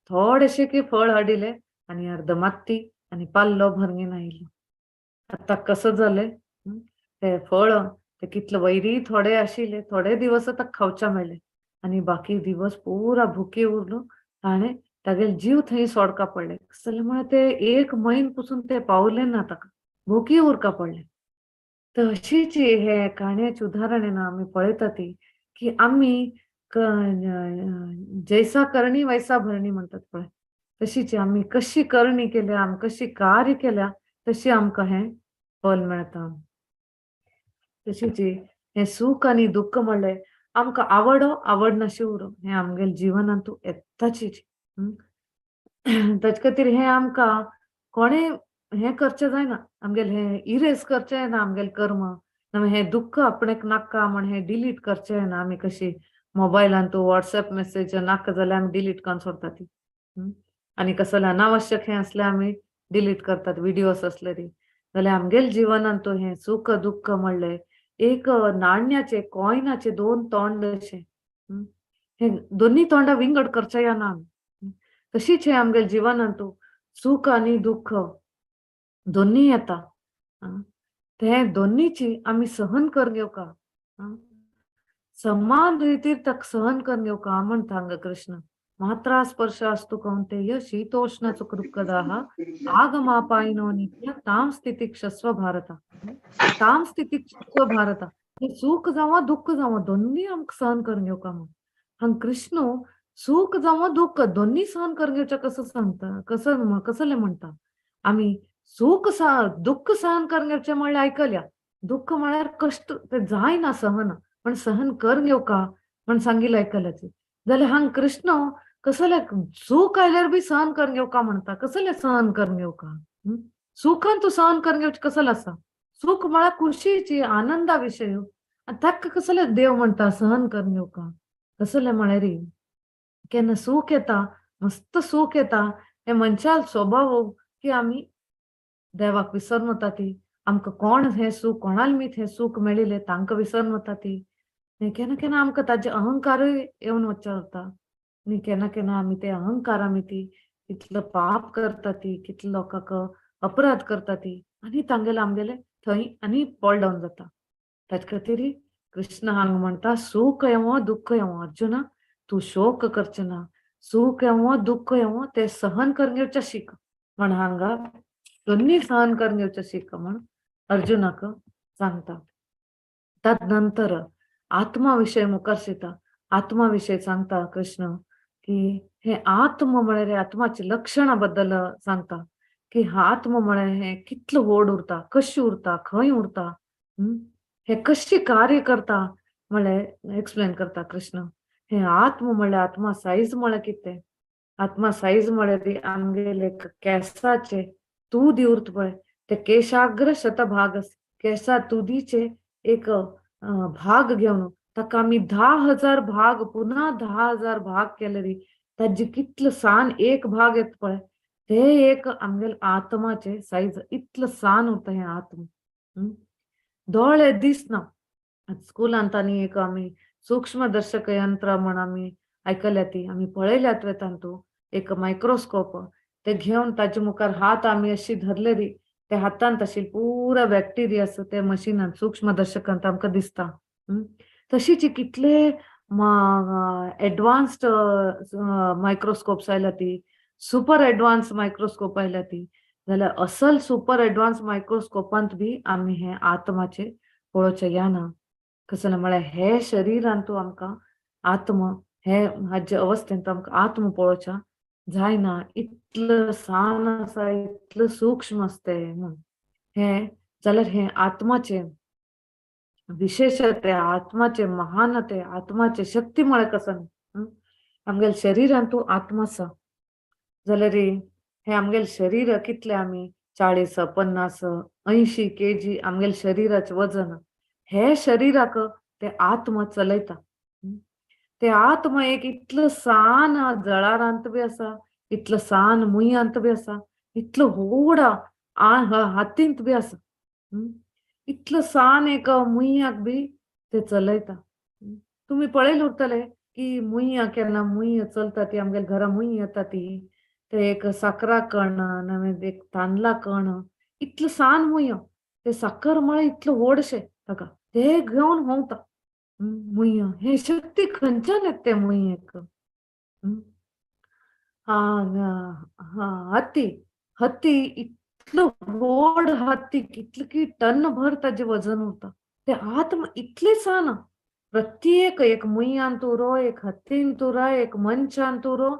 थोडेशे की फळ हाडिले आणि अर्ध माती आणि पाल्लो भरून आयलो आता कसं जालें ते फळ ते कितले वैरी थोडे आशिल्ले थोडे दिवस ताका खावचे मेळ्ळे आणि बाकी दिवस पुरा भुकी उरलो ताणें तागेले जीव थंय सोडका पडले जाल्यार ते 1 महिनो पासून ते पावले ना ताका भुकी उरका पडले तर अशीच हे काणयाची उदाहरण ना आमी पळयता ती की आमी जैसा करणी वैसा भरणी म्हणतात पळय तशीच आमी कशी करणी केल्या आमी कशी कार्य केल्या तशी आमकां हे फल मेळटा तशीच हे सुख आणि दुःख म्हणले आमकां आवडो आवडनाशी उरो हे आमगेल जिवनांत येताचीच ताचे खातीर हे आमकां कोणे हे करचे जायना आमगेल हे इरेज करचे ना आमगेल कर्म हे दुःख आपणेक नाका म्हण हे डिलीट करचे ना आमी कशी मोबायलांत व्हॉट्सएप मेसेज नाका जाल्यार आमी डिलीट करून सोडटा ती आणि कसले अनावश्यक हे असले आमी डिलीट करतात व्हिडिओस असले ती जाल्यार आमगेल जिवनांत हे सुख दुःख म्हणले एक नाण्याचे कॉयनाचे 2 तोंड अशे हे दोन्ही तोंडां विंगड करचे ना आमी तशीच हे आमगेल जिवनांत सुख आणि दुःख दोन्ही येता ते दोन्हीची आमी सहन करून घेवका समान रितीर ताका सहन करून घेवका म्हणटा हांगा कृष्ण मात्रा स्पर्शास्तु कौंतेय शीतोष्ण सुखदुःखदाः आगमापायिनो नित्य ताम स्थितिक्षस्व भारत ताम स्थितिक्षस्व भारत हे सुख जावं दुःख जावं दोन्ही आमकां सहन करून घेवका म्हण हांगा कृष्ण सुख जावं दुःख दोन्ही सहन करून घेवचें कसं सांगता कसले म्हणटा आमी सुख दुःख सहन करून घेवचें म्हणल्यार आयकल्या दुःख म्हळ्यार कष्ट ते जायना सहन पण सहन करून घेवका म्हण सांगिल्लें आयकल्याची जाल्यार हांगा कृष्ण कसले सुख आयल्यार बी सहन करून घेवका म्हणटा कसले सहन करून घेवका सुखान तूं सहन करून घेवचें कसले आसा सुख म्हळ्यार खुशीची आनंदा विशय ताका कसले देव म्हणटा सहन करून घेवका कसले म्हळ्यार केन्ना सूख येता मस्त सूख येता हे मनशाल स्वभाव की आमी देवाक विसरून वता ती आमकां कोण हे सूख कोणाल मीत हे सूख मेळिल्ले तांकां विसरून वता ती न्ही केन्ना केन्ना आमकां ताजे अहंकारूय येवन वचता न्ही केन्ना केन्ना आमी ते अहंकारा ती कितलो पाप करता ती कितलो लोकांक अपराध करता ती आनी तांगेले आमगेले थंय आनी फॉल डावन जाता. ताजे खातीर कृष्ण हांगा म्हणटा सूख येवो दुःख येवो अर्जुना तूं शोक करचें ना. सूख येवो दुःख येवो ते सहन करून घेवचें शीक म्हण हांगा दोन्ही सहन करून घेवचें शीक म्हण अर्जुनाक सांगता. तात नंतर आत्मा विशय मुखार शिता. आत्मा विशय सांगता कृष्ण की हे आत्म म्हळ्यार हे आत्माची लक्षणा बद्दल सांगता की हा आत्म म्हळ्यार हे कितलो व्हड उरता कशी उरता खंय उरता हे कशी कार्य करता म्हळ्यार एक्सप्लेन करता कृष्ण. हे आत्म म्हळ्यार आत्मा सायज म्हळ्यार कितें आत्मा सायज म्हळ्यार आमगेले केसाचे तुदी उरता पळय ते केशाग्र शतभाग केसा तुदीचे एक भाग घेवन ताका आमी 10,000 भाग पुन्हा 10,000 भाग केले री ताजी कितलो सान एक भाग येता पळय ते एक आमगेले आत्माचे सायज इतलो सान उरता हे आत्म. दोळे दिसना स्कुलांत आनी एक आमी सूक्ष्मदर्शक यंत्र म्हण आमी आयकल्या ती आमी पळयल्यात रे तांतू एक मायक्रोस्कोप ते घेवन ताजे मुखार हात आमी अशी धरले री ते हातांत आशिल्ले पुरा बॅक्टेरिया आसा ते मशिनान सूक्ष्मदर्शकांत आमकां दिसता. तशीच कितले एडवान्स्ड मायक्रोस्कोप्स आयल्या ती सुपर एडवान्स मायक्रोस्कोप आयल्या ती जाल्यार असल सुपर एडवान्स मायक्रोस्कोपांत बी आमी हे आत्माचे पळोवचे याना. कसं म्हळ्यार हे शरिरांतू आमकां आत्म हे हाजे अवस्थेंत आमकां आत्म पळोवच्या जायना इतलो सान आसा इतलो सूक्ष्म आसता म्हण हे जाल्यार हे आत्माचे विशेषते आत्माचे महानते आत्माचे शक्ती म्हळ्यार कसं आमगेले शरिरांतू आत्मा आसा जाल्यार हे आमगेले शरीर कितले आमी 40, 50, 80 kg आमगेले शरीराचे वजन हे शरीराक ते आत्म चलयता. ते आत्म एक इतलो सान जळारांत बी आसा इतलो सान मुयांत बी आसा इतलो व्हड हातींत बी आसा इतलो सान एक मुय्याक बी ते चलयता. तुमी पळयले उरतले की मुय्यां केन्ना मुय्य चलता ती आमगेले घरा मुय्य येता ती ते एक साकरा कण नवे एक तांदळा कण इतलो सान मुय्य ते साकर म्हळ्यार इतलो व्हडशे ताका ते घेवन होंवता मुय्य हे शक्ती खंयच्यान येता ते मुय्येक. हत्ती हत्ती इतलो व्हड हत्ती कितलो की टन भर ताजे वजन उरता ते आत्म इतले सान प्रत्येक एक मुय्यांत उरो एक हत्तींत उरो एक मनशांत उरो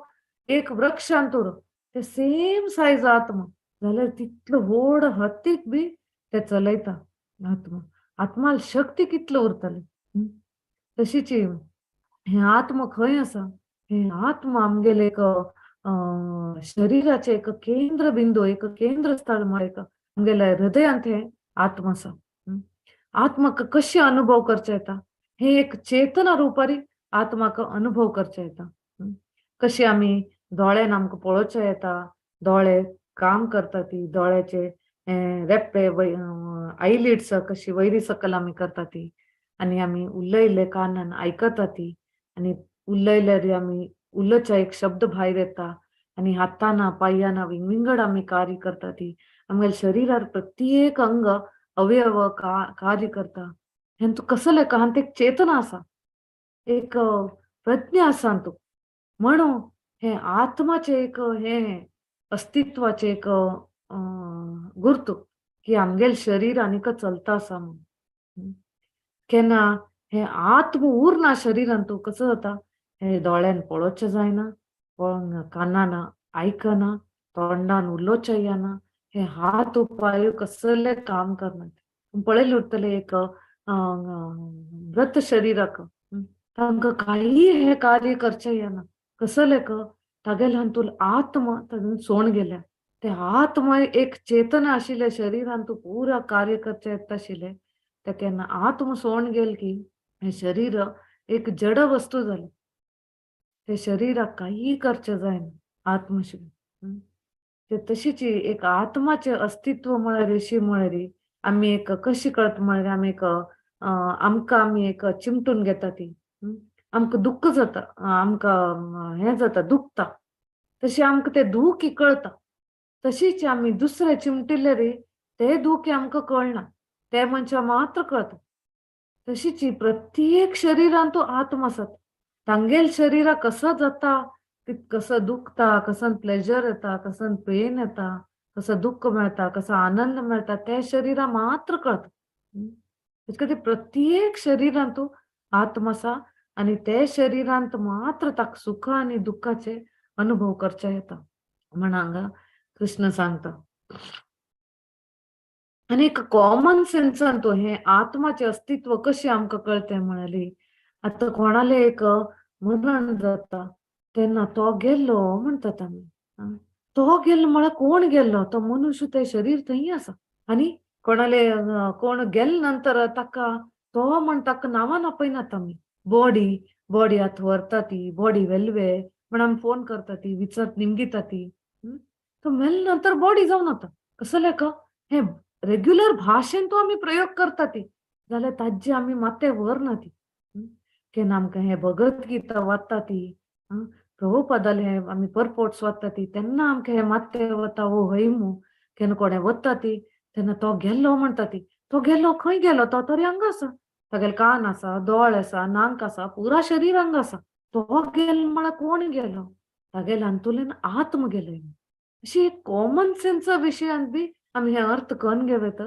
एक वृक्षांत उरो ते सेम सायज आत्मा जाल्यार तितलो व्हड हत्तीक बी ते चलयता आत्मा. आत्माल शक्ती कितलो उरतले तशीच हे आत्म खंय आसा हे आत्मा आमगेले एक शरीराचे एक केंद्र बिंदू एक केंद्र स्थळ म्हळ्यार एक आमगेल्या हृदयांत हे आत्मा आसा. आत्माक कशी अनुभव करचे येता हे एक चेतना रुपारी आत्माक अनुभव करचे येता. कशी आमी दोळ्यान आमकां पळोवचे येता दोळे काम करता ती दोळ्याचे रेपे आयलिड्स कशी वयरी सकल आमी करता ती आनी आमी उलयले कानान आयकता ती आनी उलयल्यार आमी उलोवच्या एक शब्द भायर येता आनी हाताना पायांना विंगड आमी कार्य करता ती आमगेल्या शरिरार प्रत्येक अंग अवयव कार्य करता. हें कसले हांत एक चेतना आसा एक प्रज्ञा आसा तू म्हणून हे आत्माचे एक हे अस्तित्वाचे एक गुर्तू की आमगेले शरीर आनीक चलता आसा म्हणून. केन्ना हे आत्म उरना शरिरांतू कसो जाता हे दोळ्यान पळोवचें जायना कानान आयकना तोंडान उलोवचें येना हे हात पाय कसले काम करना. पळयले उरतले एक मृत शरिराक तांकां काही हे कार्य करचें येना कसले तागेले हातून आत्म तातून सोण गेल्या ते आत्म एक चेतना आशिल्ले शरिरांतू पुरा कार्य करचें येता आशिल्ले ते केन्ना आत्म सोण गेल की हे शरीर एक जड वस्तू जालें ते शरिराक काही करचें जायना आत्मशिवाय. ते तशीच एक आत्माचे अस्तित्व म्हळ्यार अशी म्हळ्यार आमी एक कशी कळत म्हळ्यार आमी एक आमकां आमी एक चिमटून घेता ती आमकां दुख्ख जाता, आमकां हें जाता, दुखता, तशें आमकां तें दूख कळटा. तशीच आमी दुसरे चिमटिल्ले रे ते दूख आमकां कळना, ते मनशा मात्र कळटा. तशीच प्रत्येक शरिरान तो आत्मा आसात. तांगेल शरिरा कसं जाता, कसं दुखता, कसं प्लेजर येता, कसं पेन येता, कसं दुःख मेळटा, कसं आनंद मेळटा, ते शरिरा मात्र कळटा. ते प्रत्येक शरिरान तो आत्मा आसा आणि ते शरिरांत मात्र ताका सुख आणि दुःखाचे अनुभव करचे येता म्हण हांगा कृष्ण सांगता. आणि एक कॉमन सेन्सान तो हे आत्माचे अस्तित्व कशें आमकां कळते म्हणाली. आता कोणाले एक मरण जाता तेन्ना तो गेल्लो म्हणटात आमी. तो गेल्लो म्हळ्यार कोण गेल्लो, तो मनुष्य ते शरीर थंय आसा. आणि कोणाले कोण गेले नंतर ताका तो म्हण ताका नांवान आपयनात आमी. बॉडी आतां व्हरता ती, बॉडी वेल्वे म्हण आमी फोन करता ती, विचारत निमगिता ती. तो मेले नंतर बॉडी जावन वता. कसले का हे रेग्युलर भाशेन तो आमी प्रयोग करता ती जाल्यार ताजे आमी माते व्हरना ती. केन्ना आमकां हे भगवत गीता वाचता ती, प्रभुपादाले हे आमी परपोट्स वाचता ती, तेन्ना आमकां हे माते वता वो हयमू. केन्ना कोणे वता ती तेन्ना तो गेल्लो म्हणटा ती. तो गेल्लो खंय गेलो, तो तरी हांगा आसा. तागेले कान आसा, दोळ आसा, नाक आसा, पुरा शरीर हांगा आसा. तो गेलो म्हळ्यार कोण गेलो, तागेले अंतुल्यान आत्म गेलो. अशी एक कॉमन सेन्सा विशयान बी आमी हे अर्थ करून घेवत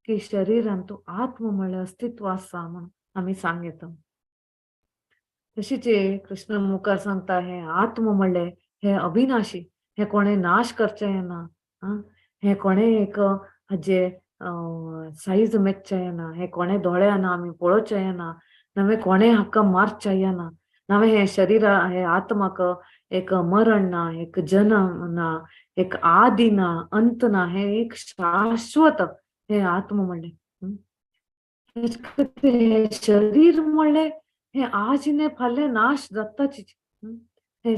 की शरिरान तो आत्म म्हणल्यार अस्तित्व आसा म्हणून आमी सांगता. तशीच कृष्ण मुखार सांगता हे आत्म म्हणले हे अविनाशी, हे कोणे नाश करचे ना, हे कोणे एक हाजे साईज मेच्चे ना, हे कोणे दोळ्याना आमी पळोवचे ना, नवे कोणे हाका मारचे ना, नवे हे शरीर हे आत्माक एक मरण ना, एक जन्म ना, एक आदि ना, अंत ना, हे एक शाश्वत हे आत्म म्हणले. शरीर म्हणले हे आज ने फाले नाश जाताच. हे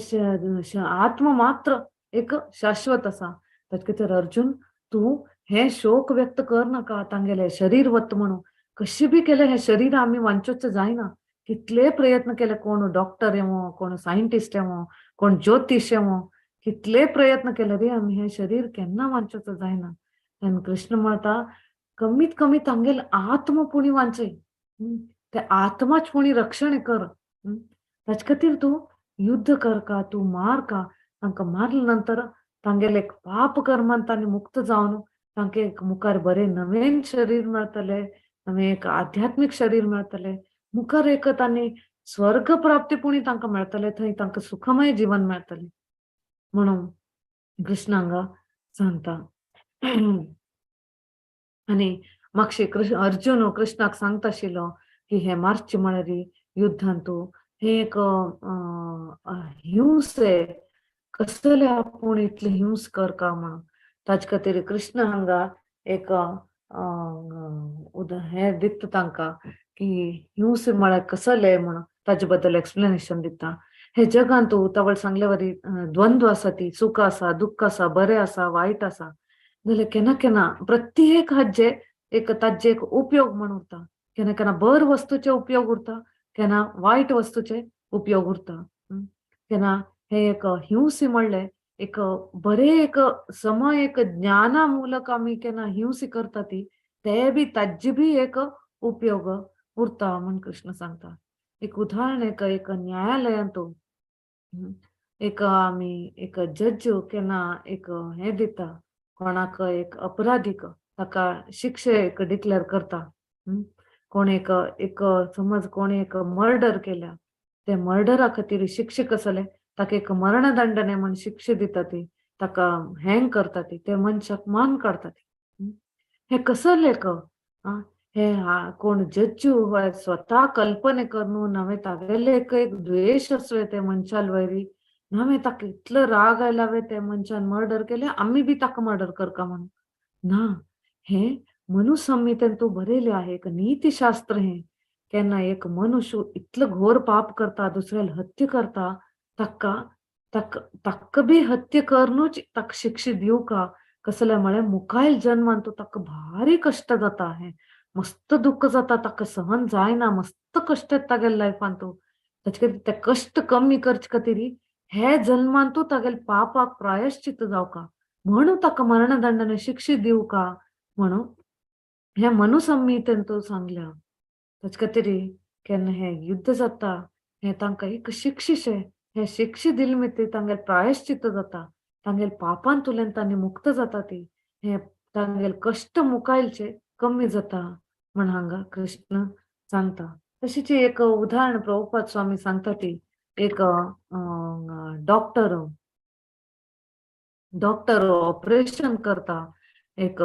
आत्मा मात्र एक शाश्वत असा. तर अर्जुन तू हे शोक व्यक्त कर नाका, तांगेले शरीर वत म्हणून कशे बी केले हे शरीर आमी वांचोवचे जायना. कितले प्रयत्न केले, कोण डॉक्टर येवो, कोण सायंटिस्ट येवो, कोण ज्योतिष येवो, कितले प्रयत्न केले रे आमी हे शरीर केन्ना वांचोवचं जायना. तेन्ना कृष्ण म्हणटा कमीत कमी तांगेल आत्म पुणी वांचय, ते आत्माच पुणी रक्षण कर. ताचे खातीर तू युद्ध कर का, तू मार का. तांकां मारले नंतर तांगेले एक पाप कर्मान तांणी मुक्त जावन तांकां एक मुखार बरे नवेन शरीर मेळटले, नवे एक आध्यात्मिक शरीर मेळटले. मुखार एक तांणी स्वर्ग प्राप्ती पुणी तांकां मेळटले, थंय तांकां सुखमय जीवन मेळटले म्हणून कृष्ण हांगा सांगता. आणि मागशे अर्जुन कृष्णाक सांगता आशिल्लो की हे मारचे म्हळ्यार युद्धांत तूं हे एक हिंसे कसले आपूण इतले हिंस कर का म्हणून. ताचे खातीर कृष्ण हांगा एक हे दिता तांकां की हिंस म्हळ्यार कसले म्हणून ताचे बद्दल एक्सप्लेनेशन दिता. हे जगान तू तावळ सांगले वरी द्वंद्व आसा, ती सुख आसा, दुःख आसा, बरे आसा, वायट आसा, जाल्यार केन्ना केन्ना प्रत्येक हाजे एक ताजे एक उपयोग म्हण उरता. केन्ना केन्ना बरे वस्तूचे उपयोग उरता, केन्ना वायट वस्तूचे उपयोग उरता. केन्ना हे एक हिंस म्हणले एक बरे एक समय एक ज्ञानामूलक आमी केन्ना हिंस करता ती, ते बी ताजे बी एक उपयोग उरता म्हण कृष्ण सांगता. एक उदाहरण एक न्यायालयान तू एक आमी एक जज केन्ना एक हे दिता कोणाक एक अपराधीक ताका शिक्षे एक डिक्लेअर करता. कोण एक समज कोणी एक मर्डर केल्या, ते मर्डरा खातीर शिक्षे कसले ताका एक मरणदंडने म्हण शिक्षे दिता ती, ताका हँग करता ती, ते मनशाक मान काडटा ती. हे कसले हे कोण जज्जू स्वतः कल्पने करून नवे तागेले एक द्वेष असवे ते मनशाल वयरी, नवे ताका इतलो राग आयलावे ते मनशान मर्डर केले, आम्ही बी ताका मर्डर करका म्हणून ना. हे मनुसंहितेन तू बरयले आहे, एक नीतिशास्त्र. हे केन्ना एक मनुष्य इतलं घोर पाप करता, दुसऱ्याला हत्या करता, ताका बी हत्या करूनच ताका शिक्षा दिवं का कसले म्हळ्यार मुखायल जन्मान तू ताका भारी कष्ट जाता. हे मस्त दुःख जाता ताका सहन जायना मस्त कष्ट येता तागेल्या लायफान तू ताचे खातीर ते कष्ट कमी करचे खातीर हे जन्मान तू तागेले पापाक प्रायश्चित्त जावका म्हणून ताका मरणदंडाने शिक्षा दिवका म्हणून हे मनुसंहितेन तू सांगल्या ताचे खातीर केन्ना हे युद्ध जाता हे तांकां एक शिक्षेशे हे शिक्षा दिले मिती तांगेले प्रायश्चित्त जाता तांगेले पापान तुलेन तांणी मुक्त जाता ती हे तांगेले कष्ट मुखायलचे कमी जाता म्हण हांगा कृष्ण सांगता तशीच एक उदाहरण प्रभुपाद स्वामी सांगता ती एक डॉक्टर ऑपरेशन करता एक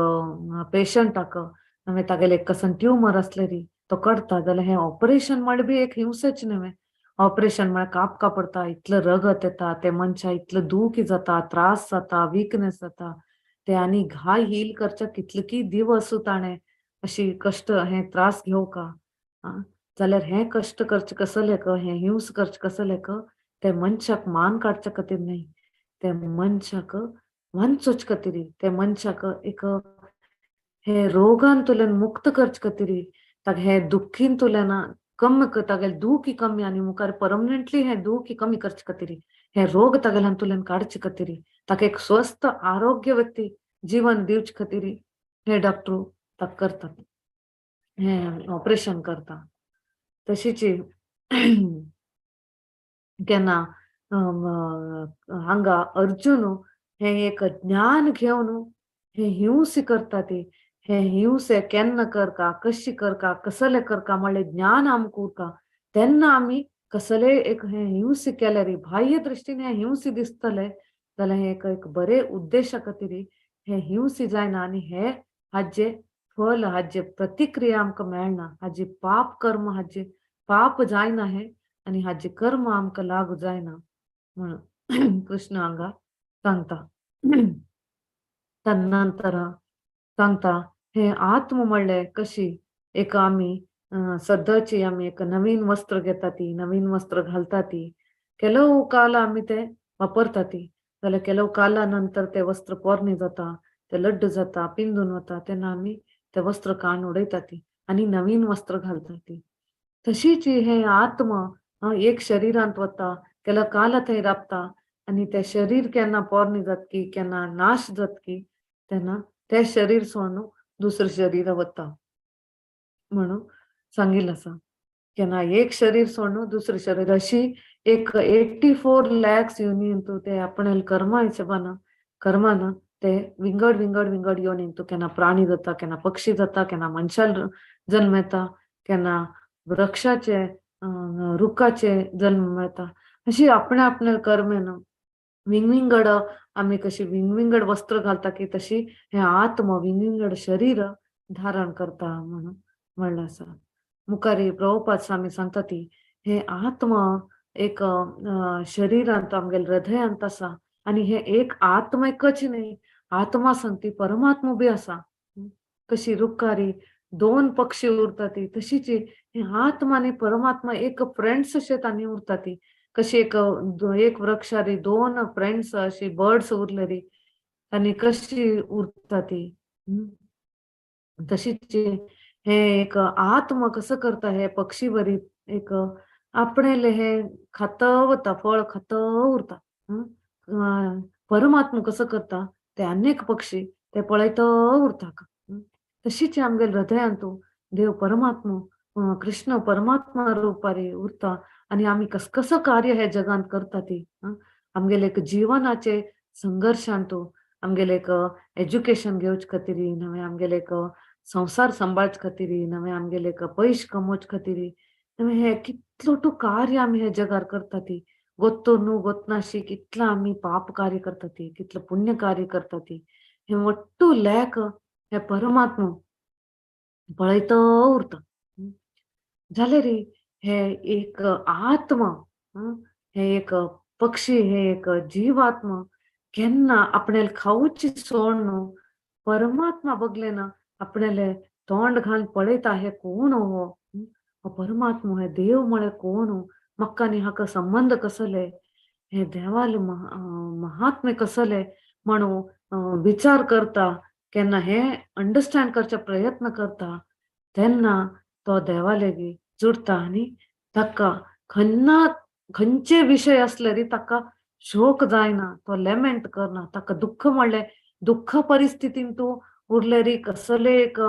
पेशंटाक हांवें तागेले एक कसन ट्युमर असले री तो करता जाल्यार हे ऑपरेशन म्हळ्यार बी एक हिंसेच न्हय ऑपरेशन म्हळ्यार कापका पडता इतलं रगत येता ते मनशा इतलं दुख जाता त्रास जाता वीकनेस जाता ते आनी घाय हील करच्या कितलेकी दिवस ताणें अशी कष्ट हे त्रास घेवका जाल्यार हे कष्ट करचे कसले हे हिंस करचे कसले ते मनशाक मान काडच्या खातीर न्हय ते मनशाक वांचोच खातीर ते मनशाक एक हे रोगान तुलेन मुक्त करचे खातीर ताका हे दुखीन तुलेन कमी तागेले दुख कमी आनी मुखार परमनंटली हे दुख कमी करचे खातीर हे रोग तागेल्यान तुलेन काडचे खातीर ताका एक स्वस्थ आरोग्य व्यक्ती जीवन दिवचे खातीर हे डॉक्टर ताका करतात हे ऑपरेशन करता तशीच केन्ना हांगा अर्जुन हे एक ज्ञान घेवन हे हिंस करता ती हे हिंसे केन्ना करका कशी करका कसले करका म्हणले ज्ञान आमकां उरका तेन्ना आमी कसले एक हे हिंस केले रे बाह्य दृश्टीन हे हिंस दिसतले जाल्यार हे एक बरे उद्देशा खातीर हे हिंस जायना आनी हे हाजे फल हाजे प्रतिक्रिया आमकां मेळना हाजी पाप कर्म हाजे पाप जायना हे आनी हाजे कर्म आमकां लागू जायना म्हणून कृष्ण हांगा सांगता तदनंतर सांगता हे आत्म म्हणले कशी एक आमी सद्दाची आमी एक नवीन वस्त्र घेता ती नवीन वस्त्र घालता ती ಕೆಲವು काल आमी ते वापरता ती जाल्यार ಕೆಲವು काला नंतर ते वस्त्र पोरणे जाता ते लड्ड जाता पिंजून वता तेन्ना आमी ते वस्त्र काडून उडयता ती आनी नवीन वस्त्र घालता ती तशीच हे आत्म एक शरीरांत वता केलो काल थंय राबता आनी ते शरीर केन्ना पोरणे जातकी केन्ना नाश जातकी तेन्ना ते शरीर सोडून दुसरे शरीर वता म्हणून सांगिल्लें आसा केन्ना एक शरीर सोडून दुसरे शरीर अशी एक 84 lakhs युनियन तू ते आपणेल कर्मा हिशोबान कर्मान ते विंगड विंगड विंगड येवन इंतू केन्ना प्राणी जाता केन्ना पक्षी जाता केन्ना मनशाल जल्म येता केन्ना वृक्षाचे रुखाचे जल्म येता अशी आपणे आपणे कर्मेन विंगविंगड आमी कशी विंगविंगड वस्त्र घालता की तशी हे आत्म विंगविंगड शरीर धारण करता म्हणून म्हणलें आसा मुखारी प्रभुपाद स्वामी सांगता ती हे आत्म एक शरीरांत आमगेले हृदयांत आसा आनी हे एक आत्म एकच न्ही आत्मा सांगती परमात्मा बी आसा कशी रुखारी दोन पक्षी उरता ती तशीच हे आत्मा आनी परमात्मा एक फ्रेंड्स अशे तांणी उरता ती कशी एक वृक्षारी दोन फ्रेंड्स अशी बर्ड्स उरलेली आनी कशी उरता ती तशीच हे एक आत्मा कसं करता हे पक्षी बरी एक आपणेले हे खाता वता फळ खाता उरता परमात्मा कसं करता ते अनेक पक्षी ते पळयता उरता तशीच आमगेले हृदयांत देव परमात्मा कृष्ण परमात्मा रुपारी उरता आनी आमी कसं कार्य हे जगांत करता ती आमगेले एक जीवनाचे संघर्शांत आमगेले एक एज्युकेशन घेवचे खातीर नवे आमगेले एक संसार सांबाळचे खातीर नवे आमगेले एक पयशे कमोवचे खातीर नवे हे कितलो कार्य आमी हे जगार करता ती गोत्तो न्हू गोतनाशी कितलो आमी पाप कार्य करता ती कितलो पुण्य कार्य करता ती हे मोठ्ठो लेख हे परमात्मा पळयता उरता जाल्यार हे एक आत्मा हे एक पक्षी हे एक जीवात्मा केन्ना आपणेल खाऊची सोडून परमात्मा बगलेना आपणेले तोंड घालून पळयता हे कोण हो परमात्मा हे देव म्हळे कोण म्हाका आनी हाका संबंध कसले हे देवाले महात्मे कसले म्हणून विचार करता केन्ना हे अंडरस्टँड करचे प्रयत्न करता तेन्ना तो देवा लेगी जुडता आनी ताका खंयचे विषय असले री ताका शोक जायना, तो लेमेंट करना. ताका दुःख म्हणले दुःख परिस्थितीन तू उरले री कसले एक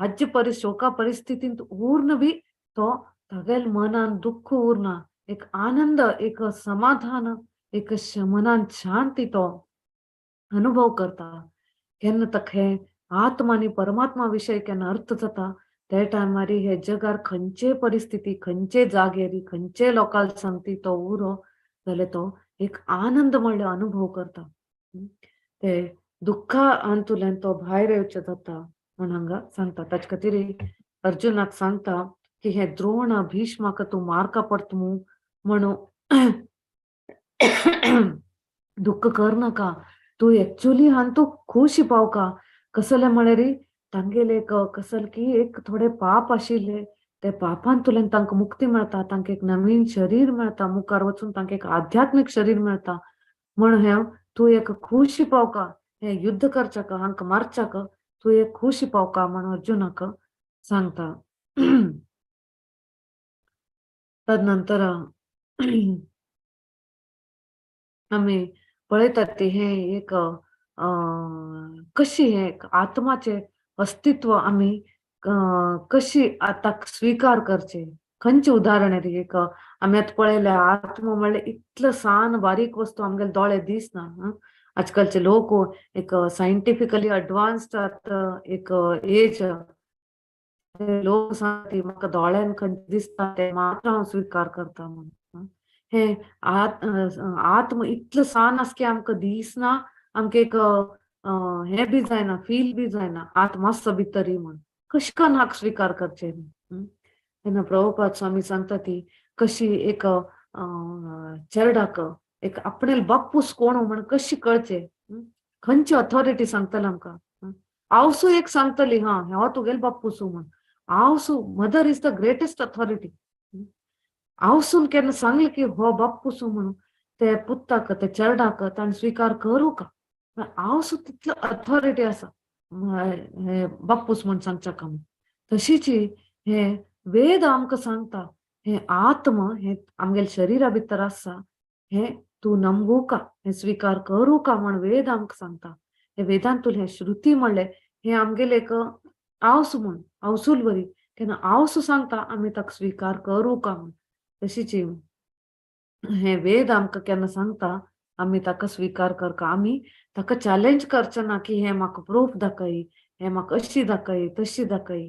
हाज्य शोका परिस्थितीन उर्न बी तो तागेल मनान दुःख उरना. एक आनंद, एक समाधान, एक मनान शांती तो अनुभव करता. केन्ना ताका हे आत्मा आनी परमात्मा विशय केन्ना अर्थ जाता त्या टायमार हे जगार खंयचे परिस्थिती, खंयचे जागेरी, खंयचे लोकाल सांगती तो उरो जाल्यार तो एक आनंद म्हणले अनुभव करता. ते दुःखा अंतुल्यान तो भायर येवचे जाता म्हण हांगा सांगता. ताचे खातीर अर्जुनाक सांगता की हे द्रोण भीष्माक तू मारका पडतमू म्हणू दुःख कर नाका. तू एक्चुअली हान तू खुशी पावका. कसले म्हळे री तांगेले एक कसल की एक थोडे पाप आशिल्ले ते पापांतुल्यान तांकां मुक्ती मेळता. तांकां एक नवीन शरीर मेळता. मुखार वचून तांकां एक आध्यात्मिक शरीर मेळता. म्हण हे तू एक खुशी पावका. हे युद्ध करच्याक हांकां मारच्याक तू एक खुशी पावका म्हण अर्जुनाक सांगता. तदनंतर आम्ही पळयतात ते हे एक कशी हे आत्माचे अस्तित्व आम्ही कशी आता स्वीकार करचे. खंयचे उदाहरण आहे एक आम्ही आता पळयले आत्मा म्हणले इतलं सान बारीक वस्तू आमगेले दोळे दिसना. आजकालचे लोक एक सायंटिफिकली एडवान्स्ड एक एज लोक सांगता म्हाका दोळ्यान खंयचे दिसता ते मात्र हांव स्वीकार करता म्हणून. हे आत्म इतलं सान आस की आमकां दिसना, आमकां एक हे बी जायना, फील बी जायना आत्मा आसा भितरी म्हण. कशें करून हाका स्वीकार करचे. तेन्ना प्रभुपाद स्वामी सांगता ती कशी एक चेरडाक एक आपणेल बापूस कोण म्हण कशी कळचे. खंयची ऑथॉरिटी सांगतले आमकां. आवसू एक सांगतली हो तुगेल बापूस म्हण. आवसू mother is the greatest authority. आवसून केन्ना सांगले की हो बापूस म्हणून ते पुत्ताक ते चेरडाक ताणें स्वीकार करू का. आवसू तितलो ऑथॉरिटी आसा हे बापूस म्हण सांगच्याक. तशीच हे वेद आमकां सांगता हे आत्म हे आमगेल शरिरा भितर आसा हे तू नमगू का, हे स्वीकार करू का म्हण वेद आमकां सांगता. हे वेदांतूल हे श्रुती म्हणले हे आमगेले एक आवसू म्हण आवसूल बरी केन्ना आवसू सांगता आमी ताका स्वीकार करू का म्हण. तशीच हे वेद आमकां केन्ना सांगता आमी ताका स्वीकार करका. आमी ताका चॅलेंज करचे ना की हे म्हाका प्रूफ दाखय, हे म्हाका अशी दाखय तशी दाखय.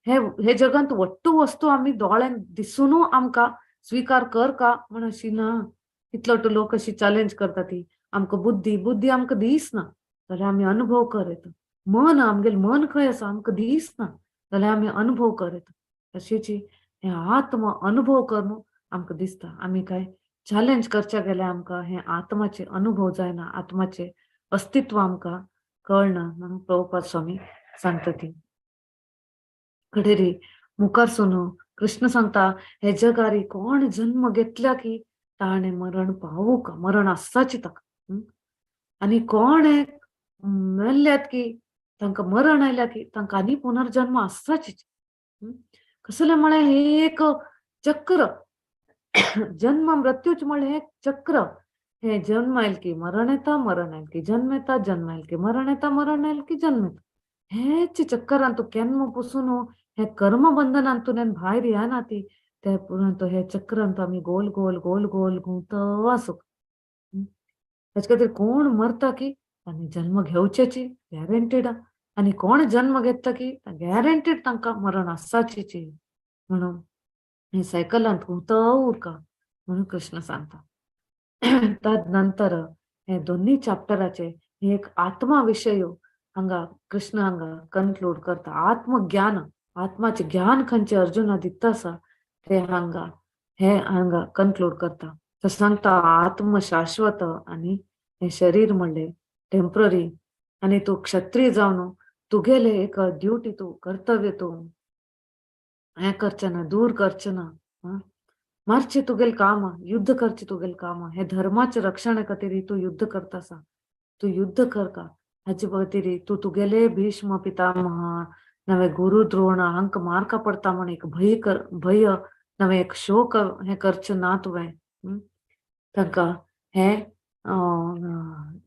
हे जगांत वट्टू वस्तू आमी दोळ्यान दिसून आमकां स्वीकार करका म्हण अशी ना. इतलो लोक अशी चॅलेंज करता ती आमकां बुद्धी आमकां दिसना जाल्यार आमी अनुभव करता. मन आमगेल मन खंय आसा आमकां दिसना जाल्यार आमी अनुभव करता. तशीच हे आत्म अनुभव करून आमकां दिसता. आमी काय चॅलेंज करचे गेल्यार आमकां हे आत्माचे अनुभव जायना, आत्माचे अस्तित्व आमकां कळना म्हणून प्रभुपाद स्वामी सांगता ती. कडेरी मुखारसून कृष्ण सांगता हे जगारी कोण जन्म घेतल्या की ताणे मरण पावू का. मरण आसाची ताका. आनी कोण मेल्ल्यात की तांकां मरण आयल्या की तांकां आनी पुनर्जन्म आसाचीच. कसले म्हळे हे एक चक्र जन्म मृत्यूच म्हळे हे चक्र. हे जन्म आयल की मरण येता, मरण आयल की जन्म येता, जन्म आयल की मरण येता, मरण आयल की जन्म येता. हेच चक्करांतू केन्ना पसून हे कर्मबंधनांतून भायर येना ती ते पुरांत हे चक्रांत आमी गोल गोल गोल गोल घुंवत आसू. हेच खातीर कोण मरता की तांणी जन्म घेवचेची गॅरंटीड. आनी कोण जन्म घेता की गॅरंटीड तांकां मरण आसाचीच म्हणून हे सायकलांत घुंवत उरका म्हणून कृष्ण सांगता. तदनंतर हे दोन्ही चॅप्टराचे एक आत्मा विशय हांगा कृष्ण हांगा कन्क्लूड करता. आत्मज्ञान आत्माचे ज्ञान खंयचे अर्जुना दिता आसा ते हांगा कन्क्लूड करता. तर सांगता आत्म शाश्वत आनी हे शरीर म्हणले टेम्पररी. आनी तू क्षत्रिय जावन तुगेले एक ड्युटी तू कर्तव्य तू हे करचे ना, दूर करचे ना. मारचे तुगेल काम, युद्ध करचे तुगेल काम. हे धर्माचे रक्षण खातीर तू युद्ध करता आसा. तू युद्ध कर का हाचे खातीर तू तुगेले भीष्म पितामह नवे गुरु द्रोण अंक मार्क पडता म्हण एक भय नवे एक शोक हे करच ना तुवें तांकां हे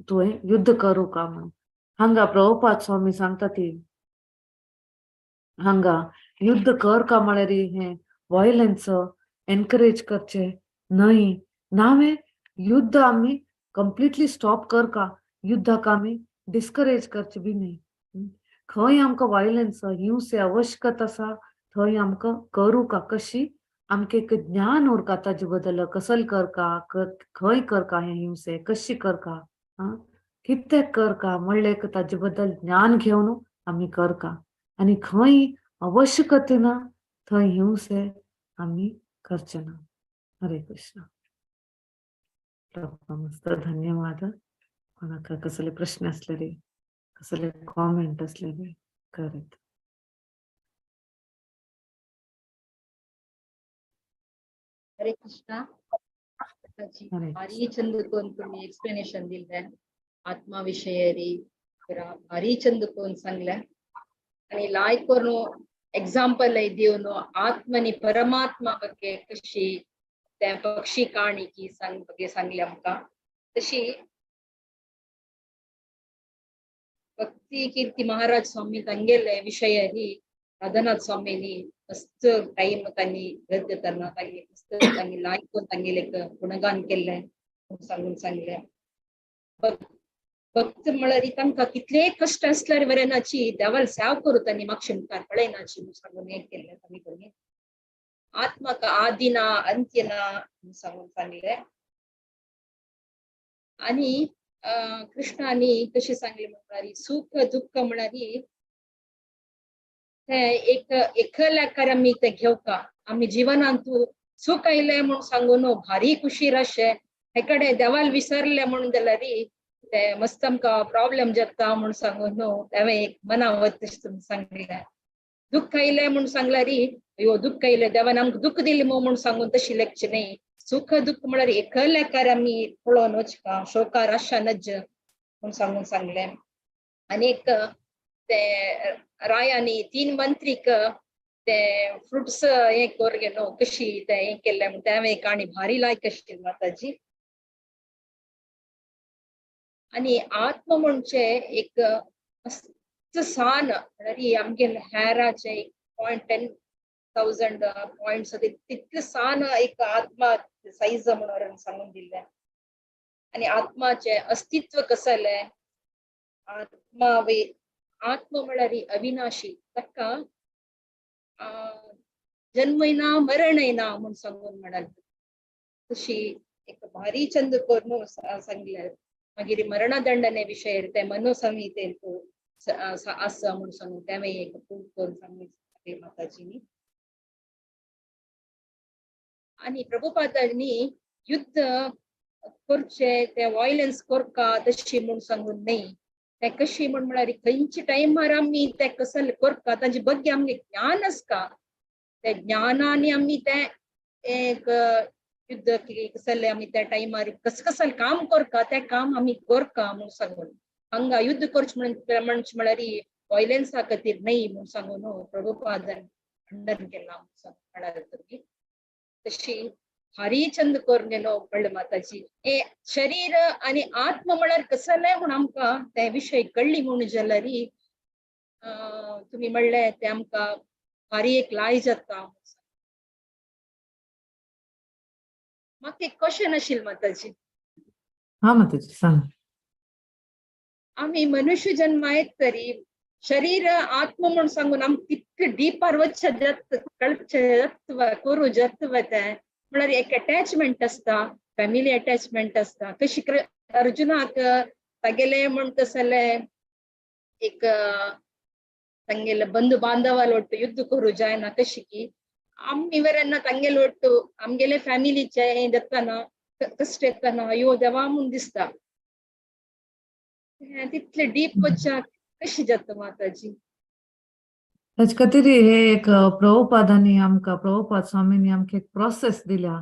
तुवें युद्ध करू का म्हणून हांगा प्रभुपाद स्वामी सांगता ती हांगा युद्ध कर का म्हळ्यार हे वॉयलन्स एनकरेज करचे न्हय नावे युद्ध आमी कंप्लिटली स्टॉप कर का युद्धाक आमी डिस्करेज करचे बी न्हय खंय आमकां वॉयलन्स हिंसे आवश्यकता आसा थंय आमकां करू का कशी आमकां एक ज्ञान उरता ताजे बद्दल कसल करका खंय करका हे हिंसे कशी करका कितें करका म्हणलें ताजे बद्दल ज्ञान घेवन आमी करका आनी खंय आवश्यकते ना थंय हिंसे आमी करचे ना हरे कृष्ण मस्त धन्यवाद कोणाक कसले प्रश्न असले कसले कॉमेंट असले करीत हरे कृष्णा भारी चंद कोण तुम्ही एक्सप्लेनेशन दिले आत्मा विषयरी भारी चंद कोण सांगले आणि लायक करून एग्जांपल दिवन आत्मनी परमात्मा ಬಗ್ಗೆ कशी त्या पक्षी काणी की ಬಗ್ಗೆ सांगले आमकां तशी भक्ती कीर्ती महाराज स्वामी तांगेले विषय ही राधानाथ स्वामीनी मस्त टाइम तांनी गद्य तेन्ना तांगे मस्त तांगे लायक तांगेले गुणगान केले सांगून सांगले भक्त म्हळ्यार तांकां कितले कष्ट असल्यार वरेनाची देवाल सेव करू तांणी म्हाका मुखार पळयनाची सांगून हे केले तांणी कोणी आत्माक आदि ना अंत्य ना सांगून सांगले आणि कृष्णानी कशी सांगली म्हणल्यार सुख दुःख म्हळ्यार एक एकल्याकार आमी ते घेवका आमी जिवनांत सुख आयले म्हूण सांगून भारी खुशी राशे हे कडेन देवाल विसरले म्हणून जाल्यार ते मस्त आमकां प्रॉब्लेम जाता म्हूण सांगून हांवें एक मनावत तशें सांगले दुःख आयले म्हूण सांगल्यार अयो दुःख आयले देवान आमकां दुःख दिलें म्हूण सांगून तशी लेखचे न्हय सुख दुःख म्हळ्यार एकल्याकार आमी पळोवन वचका शोकार आशा नज म्हूण सांगून सांगले आनीक ते रायानी 3 मंत्रीक ते फ्रुट्स हे कोरगे न्हू कशी ते हे केले म्हूण हांवें एक काणी भारी लायक आशिल्ली माताजी आणि आत्म म्हणजे एक मस्त सान म्हळ्यार आमगे हेराचे 10,000 पॉइंट्स तितले सान एक आत्मा साईज म्हणून सांगून दिले आणि आत्माचे अस्तित्व कसले आत्मा म्हळ्यार अविनाशी ताका जन्मय ना मरणय ना म्हणून सांगून म्हणाल तशी एक भारी चंद करून सांगले मागीर मरणदंडने विषय ते मनुसंहितेंत आसा म्हणून सांगून तेवे एक प्रूव करून सांगले माताजीनी आणि प्रभुपादांनी युद्ध करचे ते वॉयलन्स करका तशी म्हणून सांगून न्हय ते कशी म्हळ्यार खंयच्या टायमार आमी ते कसले करता ताजे ಬಗ್ಗೆ आमगे ज्ञान आसता ते ज्ञानाने आमी ते एक युद्ध कसले आमी त्या टायमार कसले काम करता ते काम आमी करता म्हणून सांगून हांगा युद्ध करचे म्हळ्यार वॉयलन्सा खातीर न्हय म्हणून सांगून प्रभुपादान खंडन केला म्हणाल तुमी तशी भारी चंद करून गेलो कळ्ळें माताजी हे शरीर आणि आत्मा म्हळ्यार कसले म्हूण आमकां ते विशय कळ्ळी म्हणून जाल्यार तुम्ही म्हणले ते आमकां भारी एक लाय जाता म्हाका एक क्वेश्चन आशिल्लो माताजी हा माताजी सांग आम्ही मनुष्य जन्म येत तरी शरीर आत्मा म्हणून सांगून आमकां कितके डीपार वचचे कळचे करू जत्व ते म्हळ्यार एक अटॅचमेंट असता फॅमिली अटॅचमेंट असता कशी अर्जुनाक तागेले म्हण तसले एक तांगेले बंधू बांधवाल ಒಟ್ಟು युद्ध करू जायना कशी की आमी वरेन्ना तांगेले ಒಟ್ಟು आमगेले फॅमिलीचे हे जाताना कष्ट येताना अयो देवा म्हूण दिसता तितले डीप वचच्या कशी जाता माताजी तेच खातीर हे एक प्रभुपादांनी आमकां प्रभुपाद स्वामींनी आमकां एक प्रोसेस दिल्या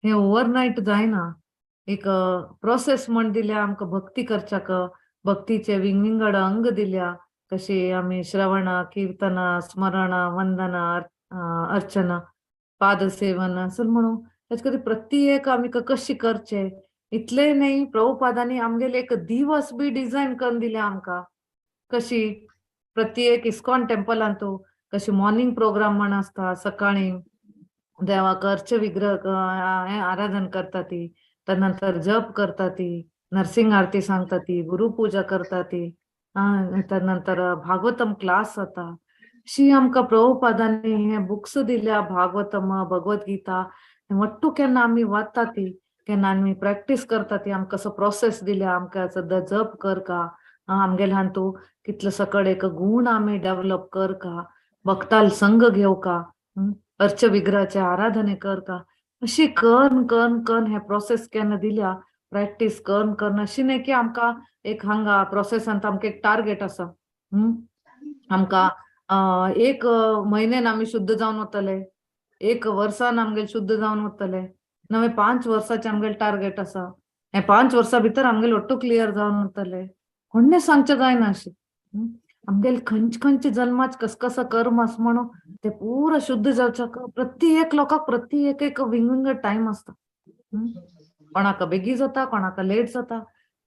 हे ओवरनायट जायना एक प्रोसेस म्हण दिल्या आमकां भक्ती करच्याक भक्तीचे विंगड अंग दिल्या कशी आम्ही श्रवण कीर्तन स्मरण वंदन अर्चना पादसेवन असं म्हणू त्याच कधी प्रत्येक आम्ही कशी करचे इतले नाही प्रभुपादांनी आमगेले एक दिवस बी डिझाईन करून दिले आमका कशी प्रत्येक इस्कॉन टेम्पलान तो कशी मॉर्निंग प्रोग्राम म्हण असता सकाळी देवाक अर्च विग्रह आराधन करता ती त्यानंतर जप करता ती नरसिंग आरती सांगता ती गुरुपूजा करता ती त्यानंतर भागवतम क्लास जाता अशी आमका प्रभुपादांनी हे बुक्स दिल्या भागवतम भगवद्गीता वट्टू केन्ना आम्ही वाचता ती केन्ना आम्ही प्रॅक्टिस करता ती आमकां असो प्रोसेस दिल्या आमकां सद्दां जप कर का आमगे ल्हान तू कितलो सकळ एक गुण आम्ही डेव्हलप कर का भक्ताल संघ घेऊ का अर्च विग्रहाचे आराधने कर का अशी कर्ण कर्ण कर्ण हे प्रोसेस केन्ना दिल्या प्रॅक्टिस कर्ण कर्ण अशी नाही की आमकां एक हांगा प्रोसेसांत आमकां एक टार्गेट आसा आमकां एक म्हयन्यान आमी शुद्ध जावन वतले एक वर्सान आमगेले शुद्ध जावन वतले नवे 5 वर्साचे आमगेले टार्गेट आसा हे 5 वर्सां भितर आमगेले ओट्टू क्लियर जावन वतले कोणे सांगचे जायना अशें आमगेले खंयचे जन्माच कसं कर्म आस म्हणून ते पुरा शुद्ध जावच्याक प्रत्येक लोकांक प्रत्येक एक विंगड टाइम आसता कोणाक बेगी जाता कोणाक लेट जाता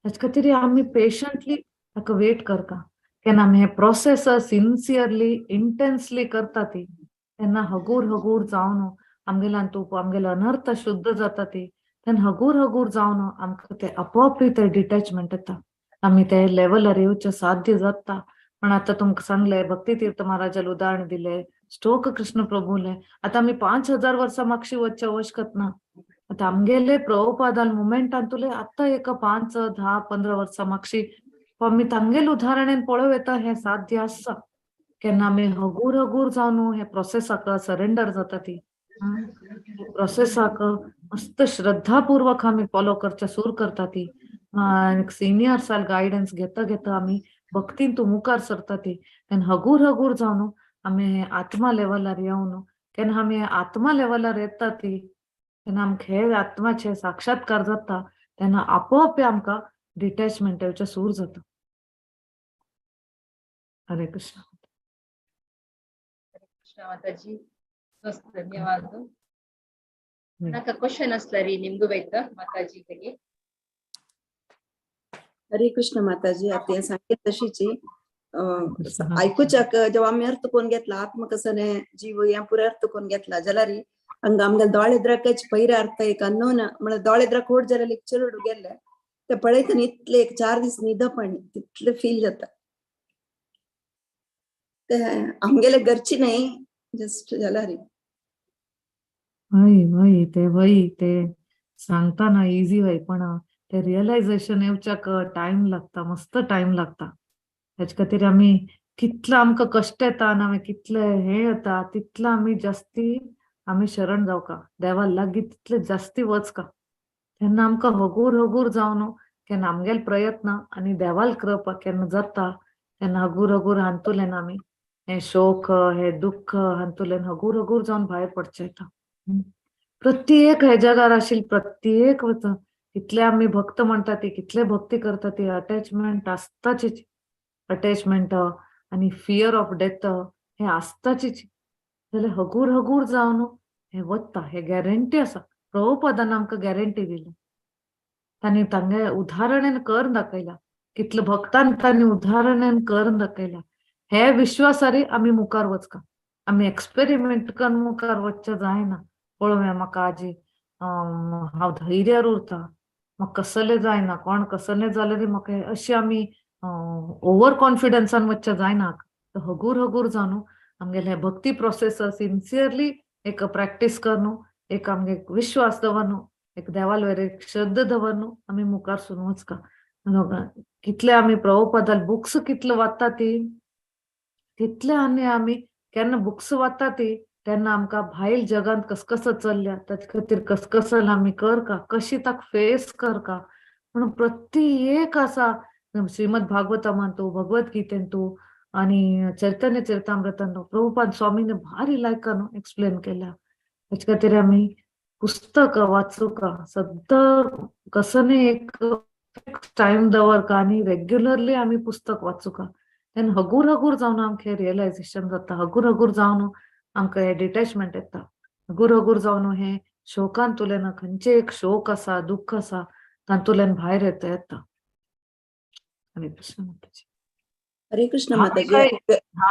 हेच खातीर आमी पेशंटली ताका वेट करता केन्ना आमी हे प्रोसेस सिन्सियरली इंटेन्सली करता ती तेन्ना हगूर हगूर जावन आमगेल्यान तूप आमगेलो अनर्थ शुद्ध जाता ती तेन्ना हगूर हगूर जावन आमकां ते आपोआप ते डिटॅचमेंट येता आमी ते लेवलार येवचे साध्य जाता पण आता तुमकां सांगले भक्ती तीर्थ महाराजाला उदाहरण दिले स्टोक कृष्ण प्रभूले आता आमी 5000 वर्सां मागशी वचचे आवश्यकत ना आता आमगेले प्रभुपादाल मुमेंटान तुले आता एक 5, 10, 15 वर्सां मागशी आमी तांगेले उदाहरणेन पळोव येता हे साध्य आसा केन्ना आमी हगूर हगूर जावन हे प्रोसेसाक सरेंडर जाता ती प्रोसेसाक मस्त श्रद्धापूर्वक आमी फॉलो करचे सुरू करता ती सिनियर्साल गायडन्स घेता घेता आमी भक्तीन तू मुखार सरता ती तेन्ना हगूर हगूर जावन आमी आत्मा लेवलार येवन केन्ना आमी आत्मा लेवलार येता ती तेन्ना आमकां हे आत्माचे साक्षात्कार जाता तेन्ना आपोआप आमकां डिटॅचमेंट येवचें सुरू जाता हरे कृष्ण ಮಾತಾಜಿ ಧನ್ಯವಾದ ನಾಕ ಕ್ವಶನ್ असला ನಿಮ್ಗೂ ಬೇಕಾ ಮಾತಾಜಿಗೆ हरे कृष्ण माताजी आता हे सांगितलं तशीची ऐकूच्याक जेव्हा आम्ही अर्थ कोण घेतला आत्म कसने जीव या पुरे अर्थ कोण घेतला जाल्यार हंगा आमगेले दोळेद्राकाच पयरे अर्थ एक अननोन म्हणजे दोळेद्राक होड जाल्यार लेक्चर गेले ते पळयतना इतले एक 4 दीस न्हिदपण तितले फील जाता ते आमगेले घरची नाही जस्ट जाल्यार वय ते सांगताना इझी वय पण ते रिअलायझेशन येवच्याक टाइम लागता मस्त टाइम लागता हेच खातीर आमी कितलं आमकां कष्ट येता आनी आमी कितले हे येता तितलं आमी जास्ती आमी शरण जावका देवा लागीं तितले जास्ती वचका तेन्ना आमकां हगूर हगूर जावन केन्ना आमगेले प्रयत्न आनी देवाल कृपा केन्ना जाता तेन्ना हगूर हगूर हांतुलेन आमी हे शोक हे दुःख हांतुलेन हगूर हगूर जावन भायर पडचे येता प्रत्येक हे जगार आशिल्ले प्रत्येक कितले आमी भक्त म्हणटा ती कितले भक्ती करता ती अटॅचमेंट आसताचीच अटॅचमेंट आनी फियर ऑफ डेथ हे आसताचीच जाल्यार हगूर हगूर जावन हे वता हे गॅरंटी आसा प्रभुपादान आमकां गॅरंटी दिली तांणी तांगे उदाहरणेन करून दाखयला कितले भक्तान तांणी उदाहरणेन करून दाखयला हे विश्वासारी आमी मुखार वचका आमी एक्सपेरिमेंट करून मुखार वचचे जायना पळोवया म्हाका आजी हांव धैर्यार उरता म्हाका कसले जायना कोण कसले जाल्यार म्हाका अशी आमी ओवर कॉन्फिडन्सान वचचे जायना हगूर हगूर जावन आमगेले भक्ती प्रोसेस सिन्सियरली एक प्रॅक्टीस करून एक आमगे विश्वास दवरून एक देवाल वयर एक श्रद्धा दवरून आमी मुखार सुन वचका कितले आमी प्रभुपादाल बुक्स कितले वाचता ती तितले आमी केन्ना बुक्स वाचता ती तेन्ना आमकां भायल जगांत कसं चल्ल्या ताचे खातीर कसं आमी करका कशी ताका फेस करका म्हणून प्रत्येक आसा श्रीमद भागवतमान तूं भगवद्गीतेन तूं आनी चैतन्य चरितामृतान प्रभुपाद स्वामीने भारी लायकान एक्सप्लेन केल्या ताचे खातीर आमी पुस्तक वाचूका सद्दां कसं एक टाइम दवरका आनी रेग्युलरली आमी पुस्तक वाचूका तेन्ना हगूर हगूर जावन आमकां रियलायझेशन जाता, हगूर हगूर जावन आमकां हे डिटॅचमेंट येता, हगूर हगूर जावन हे शोकांतुल्यान खंयचे एक शोक आसा, दुःख आसा तांतुल्यान भायर येता. हरे कृष्ण माताजी. हरे कृष्ण हांव माताजी. काय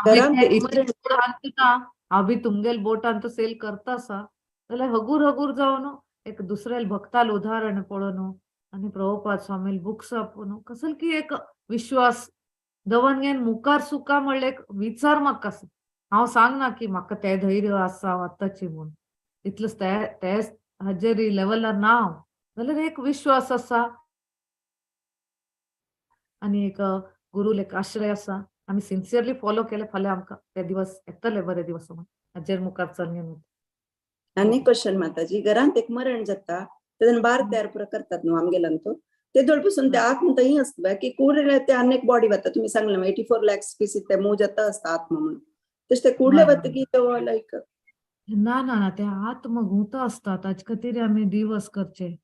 घरांत हांव एक मरण बी तुमगेल बोटांत सेल करता आसा जाल्यार हगूर हगूर जावन एक दुसऱ्या भक्ताल उदाहरण पळोवन आनी प्रभुपाद स्वामी बुक्स आपोवन कसले की एक विश्वास दवन घेवन मुखार सुका म्हणले एक विचार म्हाका आसा. हांव सांगना की म्हाका ते धैर्य आसा आतांची म्हूण, इतलें ते हाजेर लेवलार ना हांव, जाल्यार एक विश्वास आसा आनी एक गुरुल एक आश्रय आसा. आमी सिन्सियरली फॉलो केले फाल्यां आमकां ते दिवस येतले बरे दिवस म्हणून हाजेर मुखार चलून. आनी क्वेश्चन माताजी, घरांत एक मरण जाता तेन्ना बार तयार पुरो करतात न्हू आमगेलांतू, ते दळपासून ते आत्म थंय आसता की कुडले ते आनी एक बॉडी वता. तुम्ही सांगले 84 लाख स्पीसीस ते मूव जाता आसता आत्मा म्हणून, तशें ते कुडले वता की तो लायक ना ना ना ते आत्म गुंत असता, ताचे खातीर आमी दिवस करचे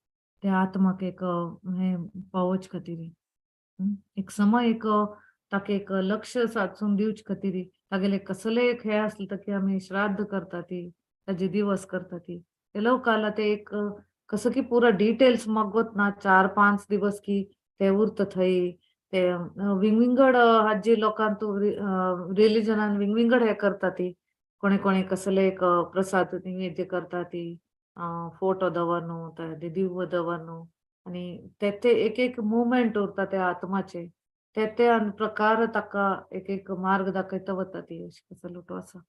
ते आत्माक एक हे पावोवचे खातीर. एक समय एक ताका एक लक्ष साचून दिवचे खातीर तागेले कसले एक हे आसले ताकी आमी श्राद्ध करता ती, ताजे दिवस करता ती. ते लोकाला ते एक कसं की पुरा डिटेल्स मागोत ना 4-5 दिवस की ते उरता थंय. ते विंगविंगड हाजी लोकांक रिलिजनान विंगविंगड हे करता ती. कोणे कोणे कसले एक प्रसाद नैवेद्य करता ती, फोटो दवरनू ते दिव्य दवरनू आनी ते एक एक मुवमेंट उरता त्या आत्माचे ते आनी प्रकार ताका एक एक मार्ग दाखयता वता ती. अशें कसो लुटो आसा.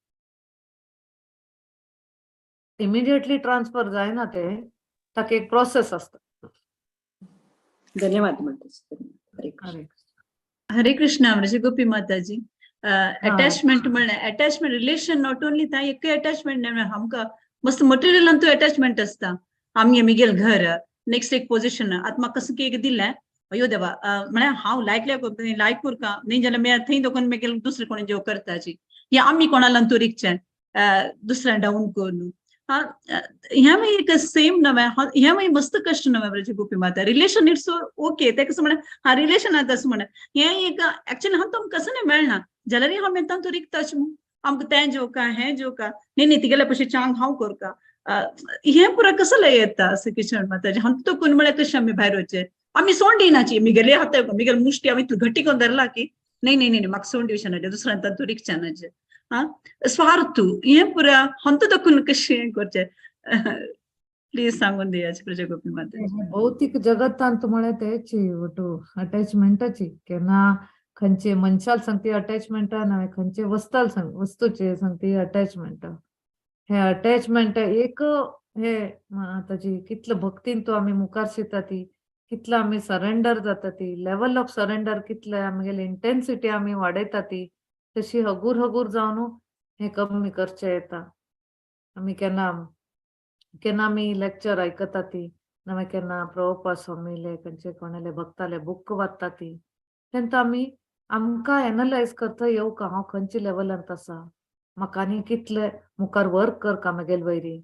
इमिडिएटली ट्रान्सफर जायना ते, ताका एक प्रोसेस आसता. धन्यवाद माताजी. हरे कृष्ण. हरे कृष्णा म्हणजे गोपी माताजी. अटॅचमेंट म्हणल्यार अटॅचमेंट रिलेशन नॉट ओनली था एक अटॅचमेंट नाही, आमकां मस्त मटेरियलान तो अटॅचमेंट असता. आमी आमगेल घर नेक्स्ट एक पोजिशन आतां म्हाका कसं एक दिलें, अयो देवा म्हळ्यार हांव लायक करता न्ही जाल्यार थंय दोन मागीर दुसरें कोणी जेव करताची हे आमी कोणालान तोरीकचें दुसऱ्या डाऊन करून ह्या मागीर एक सेम नव्हे ह्या मागीर मस्त कश्ट नव्हे ब्रज गोपी माता. रिलेशन इट्स ओके ते कसं म्हणे हा रिलेशन आता असं म्हणे हे एक ऍक्च्युअली हांव तुमकां कसं नाही मेळना जाल्यार हांव येता तोरीकताच आमकां तें जेवका हें जेवका न्ही तिगेल्या पयशे चांग हांव करता. हे पुरा कसं लय येता असं किशोर माताजी हांव तो कोण म्हळ्यार कशें आमी भायर वचचे आमी सोंड दिनाची मिगेले हात मिगेल मुश्टी आमी घट्टी करून धरला की नाही नाही नाही म्हाका सोंड दिवचे दुसऱ्यांत तोरीकच्यानाचे स्वार्थ हे पुरा हांव तो कोण कशें करचें प्लीज सांगून दियाचे प्रजा गोपी माता. भौतिक जगतांत म्हळ्यार तेची अटॅचमेंटाची केन्ना खंयचे मनशाल सांगती अटॅचमेंट ना खंयचे वस्ताल वस्तूचे सांगती अटॅचमेंट. हे अटॅचमेंट एक हे ताची कितलं भक्तीन तो आमी मुखार शिता ती कितलं आमी सरेंडर जाता ती लेवल ऑफ सरेंडर कितले आमगेली इंटेन्सिटी आमी वाडयता ती तशी हगूर हगूर जावन हे कमी करचे येता. आमी केन्ना केन्ना आमी लेक्चर आयकता ती नवे केन्ना प्रभुपाद स्वामीले खंयचे कोणाले भक्ताले बुक वाचता ती तेन्ना आमी आमकां एनालायज करता येवका हांव खंयच्या लेवलांत आसा म्हाका आनी कितले मुखार वर्क करता म्हगेल वयरी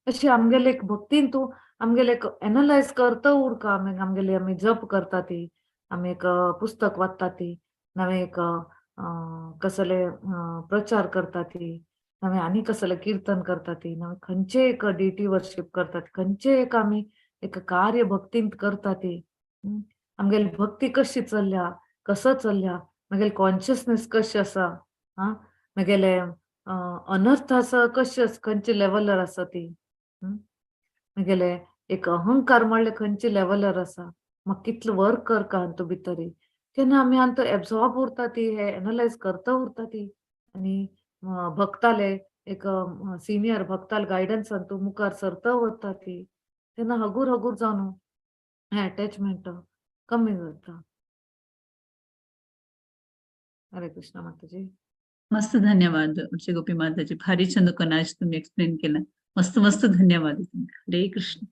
अशी आमगेले एक भक्तीन तूं आमगेले एक एनालायज करता उरका आमगेली आमी जप करता ती आमी एक पुस्तक वाचता ती नवे एक कसले प्रचार करता ती नवे आनी कसले कीर्तन करता ती नवे खंयचे एक डिटी वर्शिप करता ती खंयचे एक आमी एक कार्य भक्तीन करता ती आमगेली भक्ती कशी चल्ल्या कसो चल्ल्या म्हगेले कॉन्शियसनेस कशें आसा म्हगेले अनर्थ आसा कशें खंयचे लेवलार आसा ती म्हगेले एक अहंकार म्हणले खंयचे लेवलार आसा म्हाका कितलो वर्क करता हातूं भितर तेन्ना आमी हातूं एब्सॉर्ब उरता ती हे एनालायज करता उरता ती आनी भक्ताले एक सिनियर भक्ताल गायडन्सान तूं मुखार सरता उरता ती तेन्ना हगूर हगूर जावन हे अटॅचमेंट कमी जाता. हरे कृष्ण माताजी. मस्त धन्यवाद श्री गोपी माताजी भारी छंद कनाश तुम्ही एक्सप्लेन केला मस्त मस्त धन्यवाद. हरे कृष्ण.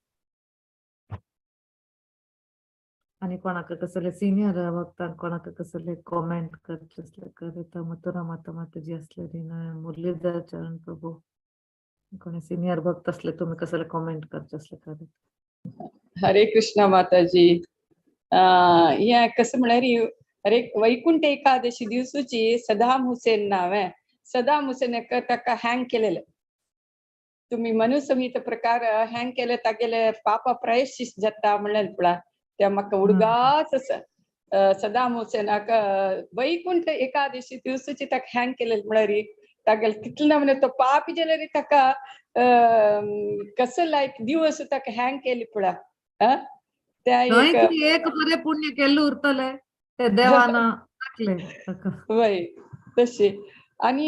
आणि कोणाक कसले सिनियर भक्तान कोणाक कसले कॉमेंट करचे असले करता मथुरा माता माताजी असले मुरलीधर चरण प्रभू कोणी सिनियर भक्त असले तुम्ही कसले कॉमेंट करचे असले करत. हरे कृष्ण माताजी. या कसं म्हळ्यार अरे वैकुंठ एकादशी दिवसाची सदाम हुसेन नाव आहे. सदाम हुसेन ताका हँग केलेलं. तुम्ही मनुसंहित प्रकार हँग केलं तागेले पापा प्रायश्चित जाता म्हणलें पळा. त्या म्हाका उडगाच सदाम हुसेनाक वैकुंठ एकादशी दिवसाची ताका हँग केलेलं म्हळ्यार तागेले कितले म्हणे तो पाप जाल्यार ताका कसं लायक दिवस ताका हँग केली पळा. त्या एक बरे पुण्य केल्ले उरतले ते देवानं टाकले ताका. वय तशी. आणि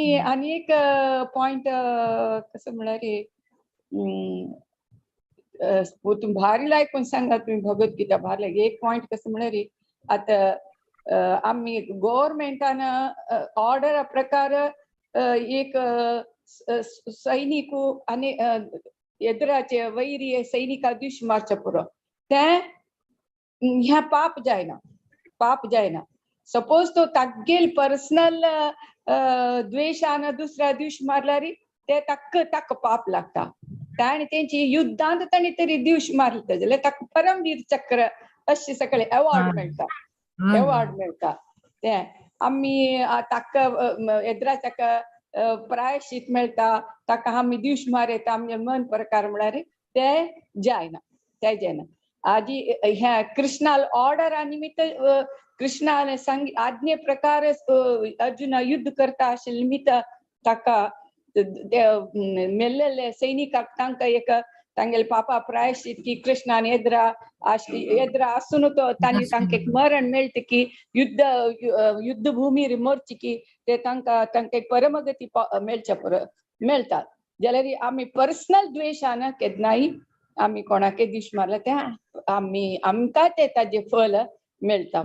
एक पॉइंट कसं म्हळ्यार तुम्ही भारी लायकून सांगा. तुम्ही भगवद्गीता भारी लायक. एक पॉइंट कसं म्हळ्यार आता आम्ही गव्हर्मेंटान ऑर्डर प्रकार एक सैनिक आणि एदराचे वैरी सैनिका दिवश मारचे पुरो ते ह्या पाप जायना. सपोज तो तागेल पर्सनल द्वेषान दुसऱ्या दिवशी मारल्यार ते ताका पाप लागता. ताणी तेंची युद्धांत ताणी तरी दिवश मारले जाल्यार ताका परमवीर चक्र अशें सगळे अवॉर्ड मेळटा. ते आमी ताका एदराच्या प्रायश्चित मेळटा ताका आमी दिवश मारयता आमचे मन प्रकार म्हळ्यार ते जायना. आजी ह्या कृष्णाल ऑर्डरा निमित्त कृष्णाने आज्ञे प्रकार अर्जुन युद्ध करता आशिल्ले निमित्त ताका मेल्लेले सैनिकाक तांकां एक तांगेले पापा प्रायश्चित की कृष्णान एदरा आसून तो तांणी तांकां एक मरण मेळटा की युद्ध भूमीर मरची की ते तांकां एक परमगती मेळटा. जाल्यार आमी पर्सनल द्वेषान केन्नाय आमी कोणाके दिश मारले ते आमकां ते ताजे फल मेळटा.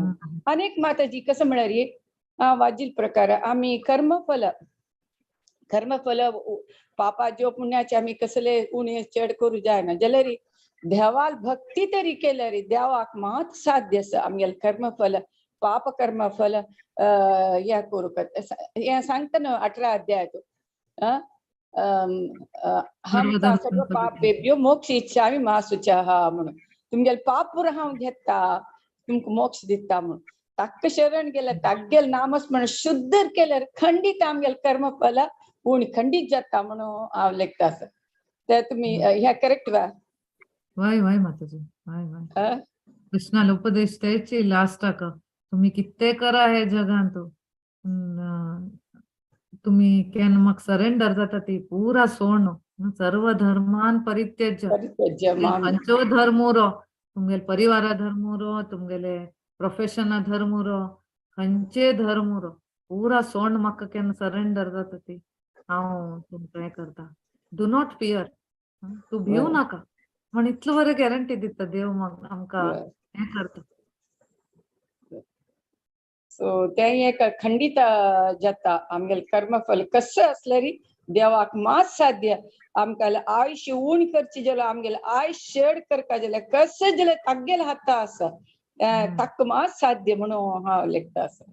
अनेक माताजी कसं म्हळ्यार वाजील प्रकार आमी कर्मफल पापा ज्यो पुण्याचे आमी कसले उणे चड करूं जायना. जाल्यार देवाल भक्ती तरी केल्यार देवाक मात साध्य आसा. आमगेले कर्मफल पाप कर्मफल हे करूं हे सांगता न्हू 18 अध्यायात हम सर्व पापेभ्यो मोक्ष इच्छामि मा शुचः म्हणून. तुमगेले पाप पुरो हांव घेता तुमकां मोक्ष दिता म्हणून. ताका शरण गेल्यार तागेले नामस्मरण शुद्ध केल्यार खंडीत आमगेले कर्मफल पूण खंडीत जाता म्हणून हांव लेखता. ते तुमी ह्या करेक्ट वा? वय माताजी वय. कृष्णाला उपदेश द्यायची लास्टाक तुम्ही किते करा हे जगांत तुम्ही केन म्हाका सरेंडर जाता ती पुरा सोडून सर्व धर्मान परित्यज्य खंयचो धर्म उरो तुमगेले परिवारा धर्म उरो तुमगेले प्रोफेशना धर्म उरो खंयचे धर्म उरो पुरा सोडून म्हाका केन्ना सरेंडर जाता ती हांव तुमकां हें करता. Do not fear. तू भिवू नाका म्हण इतलो बरें गॅरंटी दिता देव आमकां हें करता. सो ते एक खंडित जाता आमगेले कर्मफल कसं असल्यार देवाक मात साध्य. आमकां आयुष्य उण करची जाल्यार आमगेले आयुष्य चड करता जाल्यार कसं जाल्यार तागेले हाता आसा ताका मात साध्य म्हणून हांव लेखता आसा.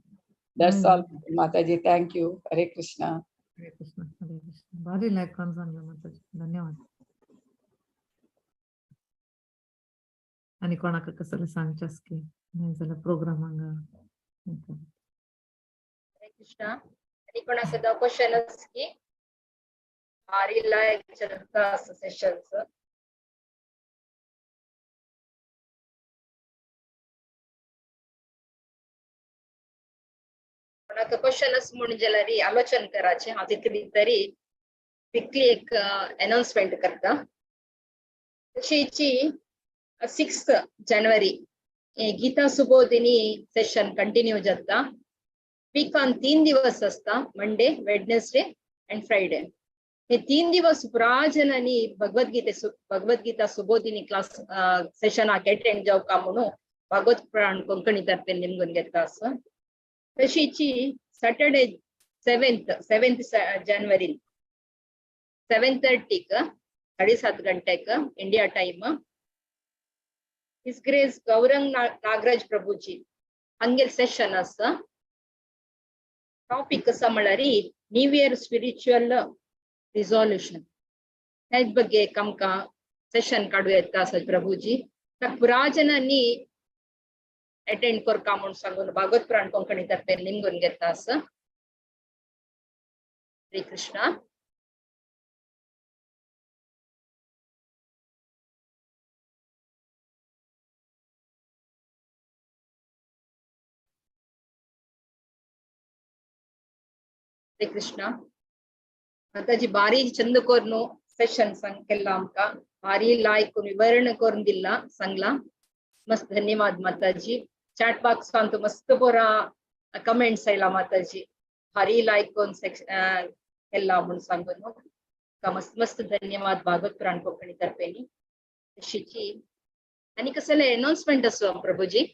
दॅट्स ऑल माताजी. थँक्यू. हरे कृष्णा. हरे कृष्ण हरे कृष्ण. भारी लायक करून सांगलं माताजी. धन्यवाद. आणि कोणाक कसले सांगच्यास की नाही जाल्यार प्रोग्रामांक हरे कृष्णा. आणि कोणाक क्वेश्चन की भारी लायक चलता सेशन्स कोणाक क्वेश्चन म्हणून जाल्यार आलोचन करायचे. हांव तितली तरी क्विकली एक अनाउन्समेंट करता. तशीची 6th January Gita Subodhini session continue जाता. वीकान 3 दिवस असता. Monday, Wednesday and Friday. हे 3 दिवस पुरा जणांनी भगवद्गीता सुबोधिनी क्लास सेशनाक अटेंड जावका म्हणून भागवत पुराण कोंकणी तर्फे निमगून घेता आसा. तशीची सॅटर्डे 7th January 7:30 7:30 गंटेक India time his grace Gaurang Nagaraj Prabhuji हंगेल सेशन आसा. टॉपिक कसा म्हळ्यार न्यू इयर स्पिरिच्युअल रिझॉल्यूशन. हे ಬಗ್ಗೆ आमकां सेशन काडूं येता आसा प्रभुजी. पुरा जणांनी अटेंड करता म्हणून सांगून भागवत पुराण कोंकणी तर्फे निमगून घेता असं. हरे कृष्णा. हरे कृष्णा. माताजी बारी चंद कोरनु सेशन सांग केला आमका भारी लायक विवरण करून दिला सांगला. मस्त धन्यवाद माताजी. चॅट बॉक्स तो मस्त बोरा कमेंट्स आयला माताजी. भारी लायक कोण सेक्शन केला म्हणून सांगून मस्त मस्त धन्यवाद भागवत पुराण कोंकणी तर्फेनी शिची. आणि कसले अनाउन्समेंट असो प्रभुजी.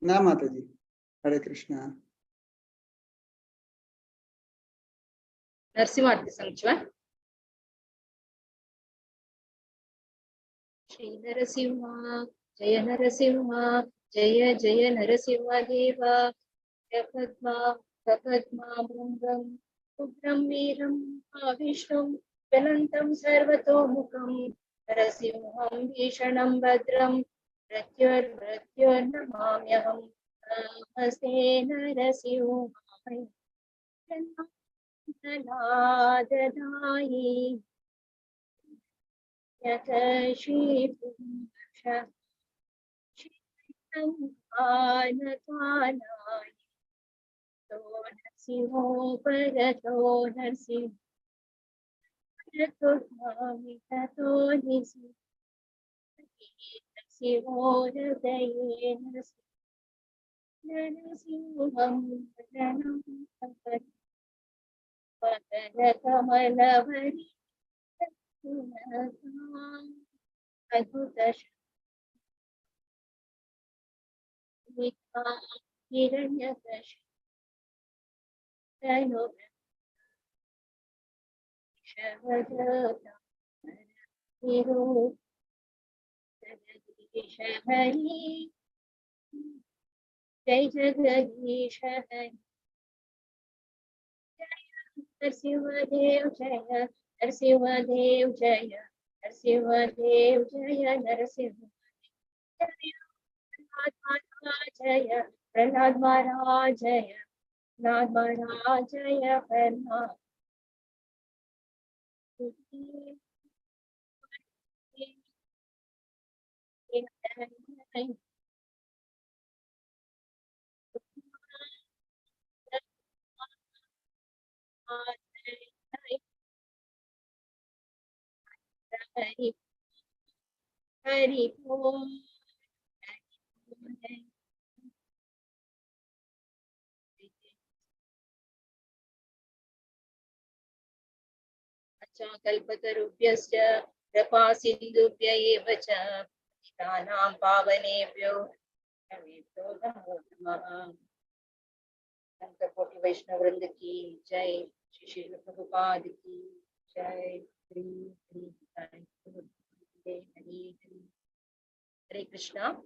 ना माताजी. हरे कृष्णा. नरसिंहार्ती सांगचवा. श्री नरसिंहा जय नरसिंहा जय जय नरसिंह देवा. पद्मा पद्मा भृंगं उग्रं वीरं विष्णुं ज्वलन्तं सर्वतोमुखं नरसिंहं भीषणं भद्रं मृत्युर्नमाम्यहं. नमस्ते नरसिंहाय ददायि यत श्रीपुंष श्रीसंहानकानाय तो नरसिंहो परतो नरसिंह ततो नरसिंहो हृदये नरसिंहं कमलवरी अद्भुत हिरण्यकश हरि जय जगदीश हरि. नरसिंहदेव जय नरसिंहदेव जय नरसिंहदेव जय नरसिंह जय प्रहलाद महाराज जय प्रहलाद महाराज जय प्रहलाद. हरि हरि बोल. अच्छा कल्पतरुभ्यश्च कृपा सिन्धुभ्य एव च पतितानां पावनेभ्यो वैष्णवेभ्यो नमो नमः. संत कोटि वैष्णव वृंद की जय. श्री श्रील प्रभुपाद की जय. हरि हरि हरे हरे. हरे कृष्णा.